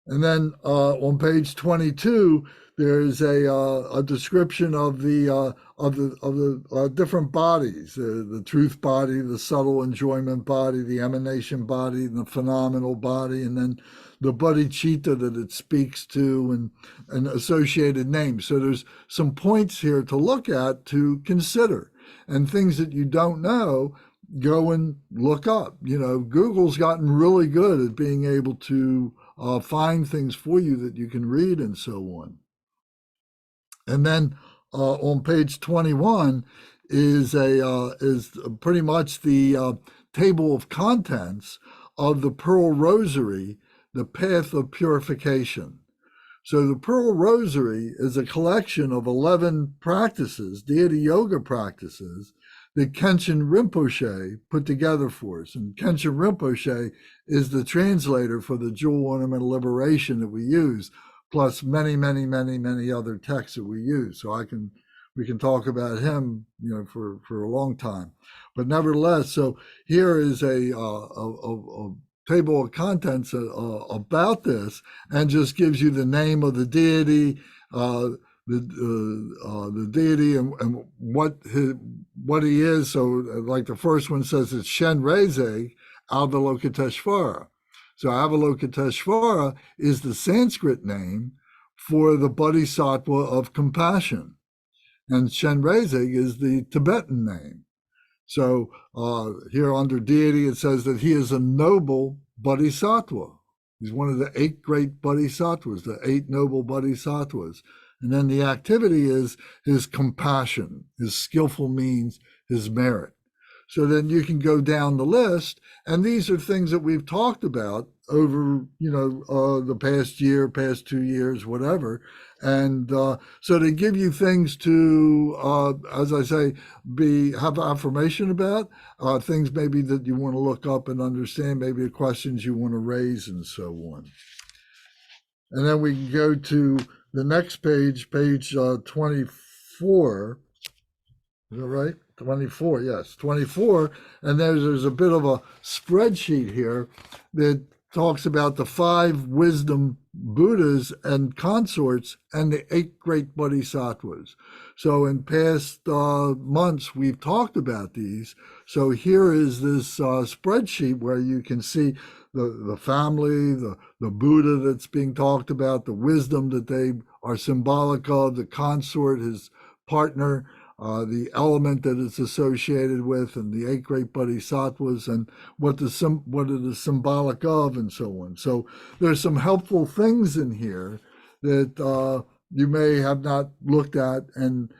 And then on page 22, there's a description of the different bodies, the truth body, the subtle enjoyment body, the emanation body, and the phenomenal body, and then the bodhicitta that it speaks to, and associated names. So there's some points here to look at, to consider, and things that you don't know, go and look up. You know, Google's gotten really good at being able to find things for you that you can read and so on. And then on page 21 is pretty much the table of contents of the Pearl Rosary, the Path of Purification. So the Pearl Rosary is a collection of 11 practices, deity yoga practices, that Kenshin Rinpoche put together for us. And Kenshin Rinpoche is the translator for the Jewel Ornament of Liberation that we use, plus many, many, many, many other texts that we use. So we can talk about him, you know, for a long time. But nevertheless, so here is a table of contents about this, and just gives you the name of the deity, the deity, and what he is. So, like the first one says, it's Shen Reze Avalokiteshvara. So Avalokiteshvara is the Sanskrit name for the Bodhisattva of compassion, and Shen Reze is the Tibetan name. So here under deity, it says that he is a noble bodhisattva. He's one of the 8 great bodhisattvas, the 8 noble bodhisattvas. And then the activity is his compassion, his skillful means, his merit. So then you can go down the list, and these are things that we've talked about over, you know, the past year, past 2 years, whatever. And so they give you things to, as I say, have affirmation about, things maybe that you want to look up and understand, maybe the questions you want to raise, and so on. And then we can go to the next page, page 24. Is that right? 24, yes, 24. And there's a bit of a spreadsheet here that talks about the 5 wisdom Buddhas and consorts and the 8 great bodhisattvas. So in past months, we've talked about these. So here is this spreadsheet where you can see the family, the Buddha that's being talked about, the wisdom that they are symbolic of, the consort, his partner, the element that it's associated with, and the 8 great bodhisattvas, and what it is symbolic of, and so on. So there's some helpful things in here that you may have not looked at, and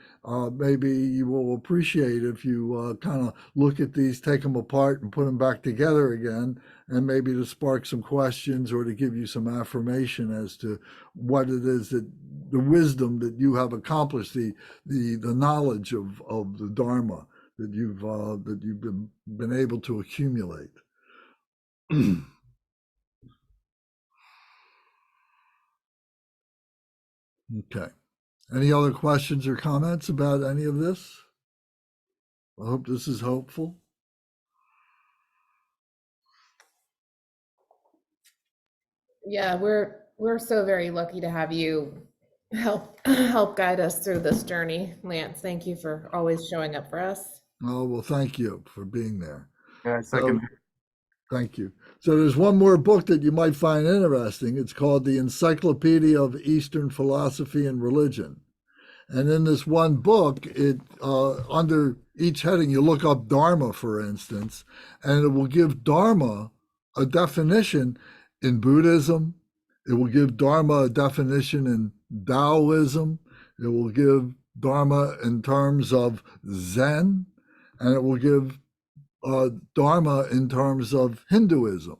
maybe you will appreciate if you kind of look at these, take them apart, and put them back together again, and maybe to spark some questions or to give you some affirmation as to what it is, that the wisdom that you have accomplished, the knowledge of the Dharma that you've been able to accumulate. Okay. Any other questions or comments about any of this? I hope this is helpful. Yeah, we're so very lucky to have you help guide us through this journey, Lance. Thank you for always showing up for us. Oh, well, thank you for being there. Yeah, second. Thank you. So there's one more book that you might find interesting. It's called The Encyclopedia of Eastern Philosophy and Religion. And in this one book, it under each heading, you look up Dharma, for instance, and it will give Dharma a definition in Buddhism. It will give Dharma a definition in Taoism. It will give Dharma in terms of Zen, and it will give Dharma in terms of Hinduism.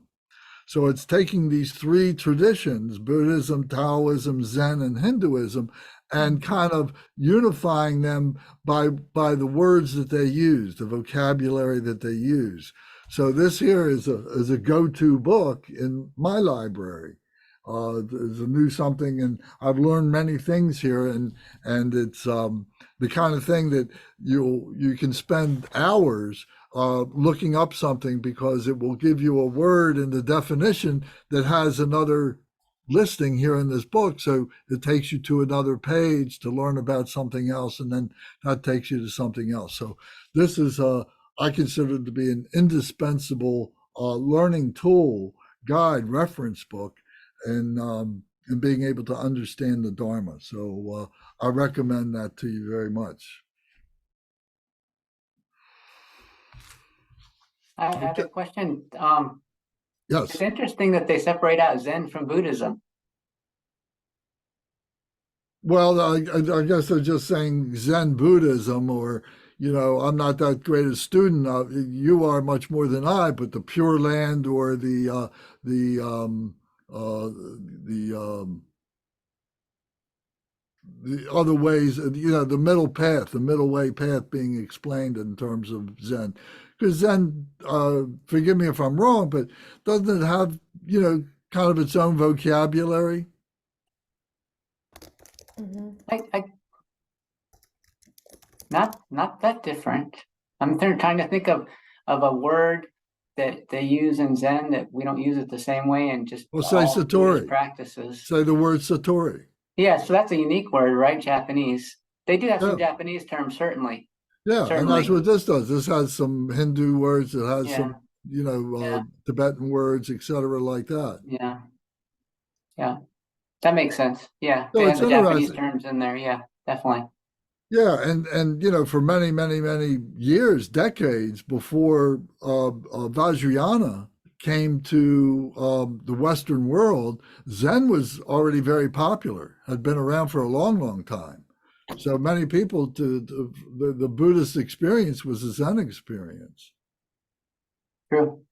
So it's taking these 3 traditions, Buddhism, Taoism, Zen, and Hinduism, and kind of unifying them by the words that they use, the vocabulary that they use. So this here is a go-to book in my library. There's a new something, and I've learned many things here, and it's the kind of thing that you can spend hours looking up something, because it will give you a word in the definition that has another listing here in this book. So it takes you to another page to learn about something else, and then that takes you to something else. So this is, I consider it to be an indispensable learning tool, guide, reference book, and being able to understand the Dharma. So I recommend that to you very much. I have a question. Yes. It's interesting that they separate out Zen from Buddhism. Well, I guess they're just saying Zen Buddhism, or, I'm not that great a student. You are much more than I, but the Pure Land or the other ways, the middle path, the middle way path being explained in terms of Zen. Because Zen, forgive me if I'm wrong, but doesn't it have, kind of its own vocabulary? I not that different. I'm trying to think of a word that they use in Zen that we don't use it the same way, and just Well, say all Buddhist Satori. practices. Say the word Satori. Yeah, so that's a unique word, right? Japanese. They do have some Yeah. Japanese terms, certainly. Yeah, and Certainly. that's what this does. This has some Hindu words. It has Yeah. some, Yeah. Tibetan words, etc., like that. Yeah. Yeah. That makes sense. Yeah. So They have it's the Japanese interesting. terms in there. Yeah, definitely. Yeah, and for many, many, many years, decades before Vajrayana came to the Western world, Zen was already very popular. Had been around for a long, long time. So many people, the Buddhist experience was a Zen experience. True.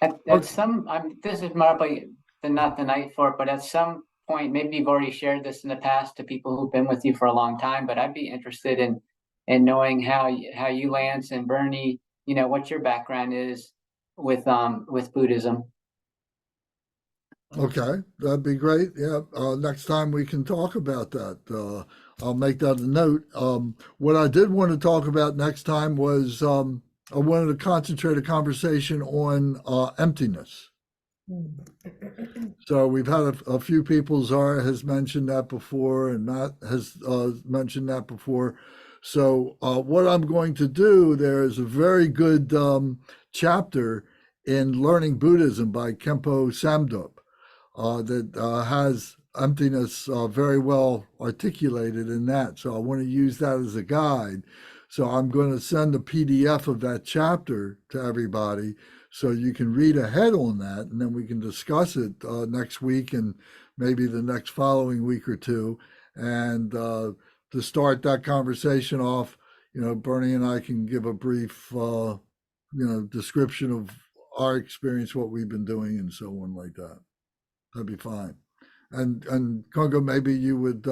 At some, this is probably not the night for it, but at some point, maybe you've already shared this in the past to people who've been with you for a long time, but I'd be interested in knowing how you, Lance, and Bernie, what your background is with Buddhism. Okay, that'd be great. Yeah, next time we can talk about that. I'll make that a note. What I did want to talk about next time was I wanted to concentrate a conversation on emptiness. So we've had a few people. Zara has mentioned that before, and Matt has mentioned that before. So what I'm going to do, there is a very good chapter in Learning Buddhism by Khenpo Samduk that has emptiness very well articulated in that. So I want to use that as a guide. So I'm going to send a PDF of that chapter to everybody so you can read ahead on that, and then we can discuss it next week and maybe the next following week or two. And to start that conversation off, Bernie and I can give a brief, description of our experience, what we've been doing, and so on like that. That'd be fine. And Congo, maybe you would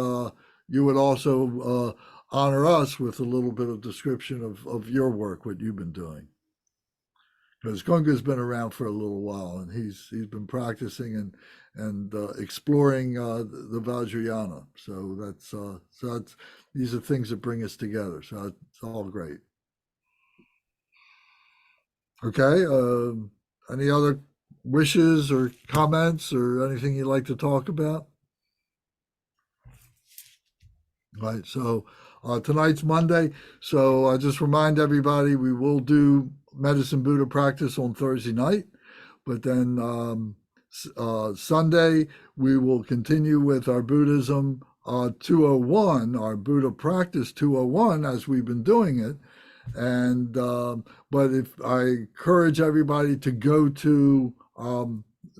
also honor us with a little bit of description of your work, what you've been doing. Because Congo's been around for a little while, and he's been practicing and exploring the Vajrayana. So that's these are things that bring us together. So it's all great. Okay. Any other wishes or comments or anything you'd like to talk about? Right. So tonight's Monday. So I just remind everybody we will do Medicine Buddha practice on Thursday night, but then Sunday we will continue with our Buddhism 201, our Buddha practice 201 as we've been doing it. And but if I encourage everybody to go to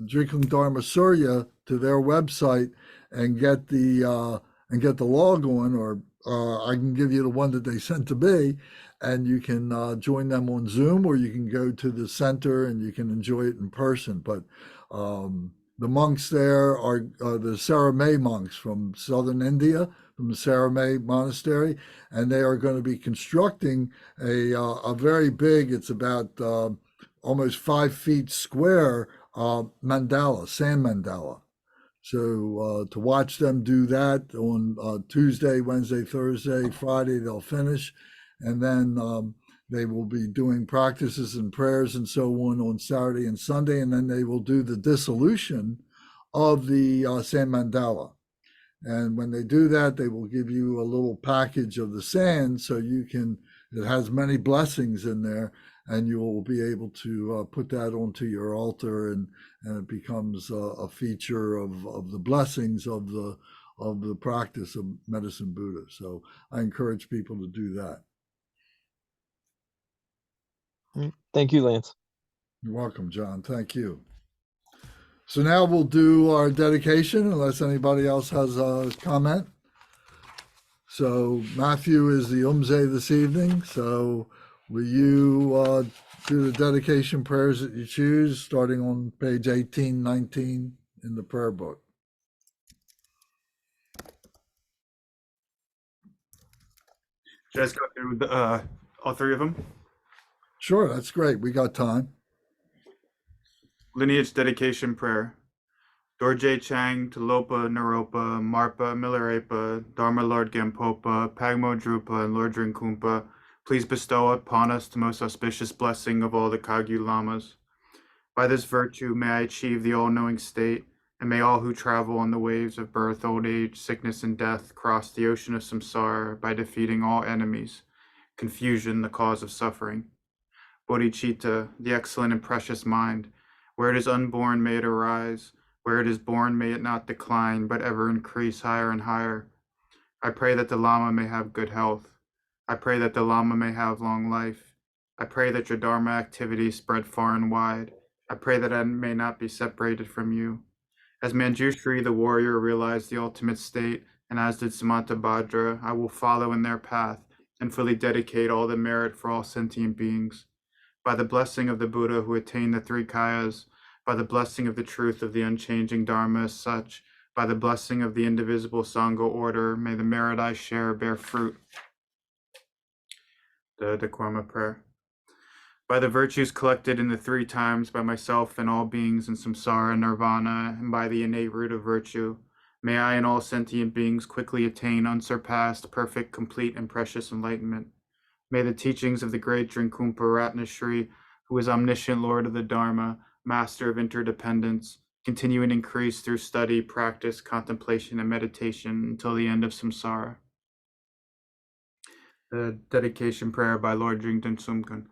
Drinking Dharma Surya to their website and get the log on, or I can give you the one that they sent to me, and you can join them on Zoom, or you can go to the center and you can enjoy it in person. But the monks there are the Saramay monks from southern India, from the Saramay monastery, and they are going to be constructing a very big, it's about almost 5 feet square mandala, sand mandala. So to watch them do that on Tuesday, Wednesday, Thursday, Friday, they'll finish. And then They will be doing practices and prayers and so on Saturday and Sunday, and then they will do the dissolution of the sand mandala. And when they do that, they will give you a little package of the sand so you can, it has many blessings in there, and you will be able to put that onto your altar, and it becomes a feature of the blessings of the practice of Medicine Buddha. So I encourage people to do that. Thank you, Lance. You're welcome, John. Thank you. So now we'll do our dedication, unless anybody else has a comment. So Matthew is the Umze this evening. So will you do the dedication prayers that you choose, starting on page 18, 19 in the prayer book? Should I just go through all three of them? Sure, that's great. We got time. Lineage dedication prayer. Dorje Chang, Talopa Naropa, Marpa Milarepa, Dharma Lord Gampopa, Pagmo Drupa, and Lord Drinkumpa, please bestow upon us the most auspicious blessing of all the Kagyu Lamas. By this virtue may I achieve the all-knowing state, and may all who travel on the waves of birth, old age, sickness, and death cross the ocean of samsara by defeating all enemies, confusion, the cause of suffering. Bodhicitta, the excellent and precious mind, where it is unborn may it arise, where it is born may it not decline, but ever increase higher and higher. I pray that the Lama may have good health. I pray that the Lama may have long life. I pray that your Dharma activity spread far and wide. I pray that I may not be separated from you. As Manjushri the warrior realized the ultimate state, and as did Samantabhadra, I will follow in their path and fully dedicate all the merit for all sentient beings. By the blessing of the Buddha who attained the three kayas, by the blessing of the truth of the unchanging Dharma as such, by the blessing of the indivisible Sangha order, may the merit I share bear fruit. The Dekorma prayer. By the virtues collected in the three times by myself and all beings in samsara and nirvana, and by the innate root of virtue, may I and all sentient beings quickly attain unsurpassed, perfect, complete, and precious enlightenment. May the teachings of the great Drinkumpa Ratnashri, who is omniscient Lord of the Dharma, master of interdependence, continue and increase through study, practice, contemplation, and meditation until the end of samsara. The dedication prayer by Lord Jingden Sumkun.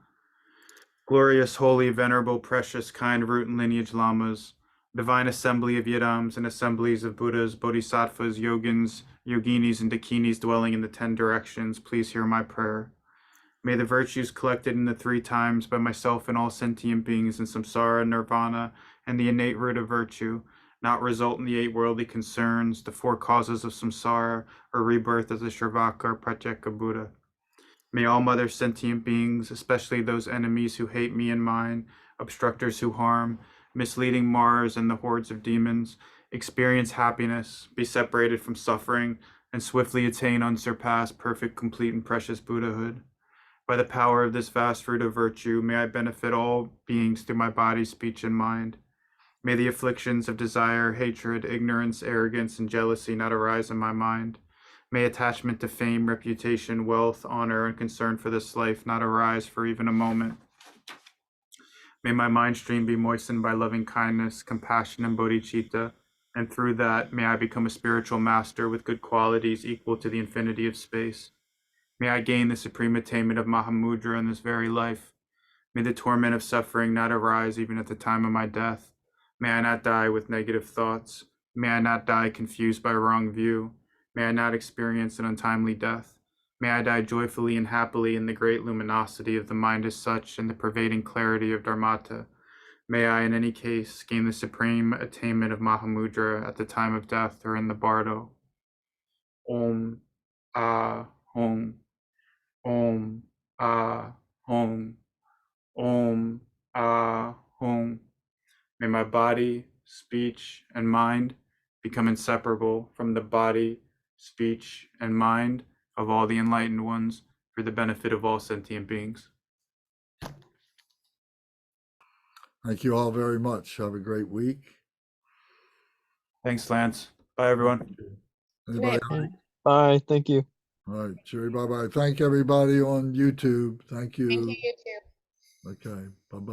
Glorious, holy, venerable, precious, kind root and lineage lamas, divine assembly of yidams and assemblies of Buddhas, bodhisattvas, yogins, yoginis, and dakinis dwelling in the 10 directions, please hear my prayer. May the virtues collected in the three times by myself and all sentient beings in samsara, nirvana, and the innate root of virtue not result in the 8 worldly concerns, the 4 causes of samsara, or rebirth as a Shravaka or Pratyeka Buddha. May all mother sentient beings, especially those enemies who hate me and mine, obstructors who harm, misleading Mars and the hordes of demons, experience happiness, be separated from suffering, and swiftly attain unsurpassed, perfect, complete, and precious Buddhahood. By the power of this vast root of virtue, may I benefit all beings through my body, speech, and mind. May the afflictions of desire, hatred, ignorance, arrogance, and jealousy not arise in my mind. May attachment to fame, reputation, wealth, honor, and concern for this life not arise for even a moment. May my mind stream be moistened by loving kindness, compassion, and bodhicitta, and through that may I become a spiritual master with good qualities equal to the infinity of space. May I gain the supreme attainment of Mahamudra in this very life. May the torment of suffering not arise even at the time of my death. May I not die with negative thoughts. May I not die confused by wrong view. May I not experience an untimely death. May I die joyfully and happily in the great luminosity of the mind as such and the pervading clarity of Dharmata. May I, in any case, gain the supreme attainment of Mahamudra at the time of death or in the bardo. Om, Ah, Om. Om, Ah, Om. Om, Ah, Om. May my body, speech, and mind become inseparable from the body, speech, and mind of all the enlightened ones for the benefit of all sentient beings. Thank you all very much. Have a great week. Thanks, Lance. Bye, everyone. Anybody? Right. Bye. Thank you. All right, Jerry, bye-bye. Thank everybody on YouTube. Thank Thank you, you. you too. Okay, bye-bye.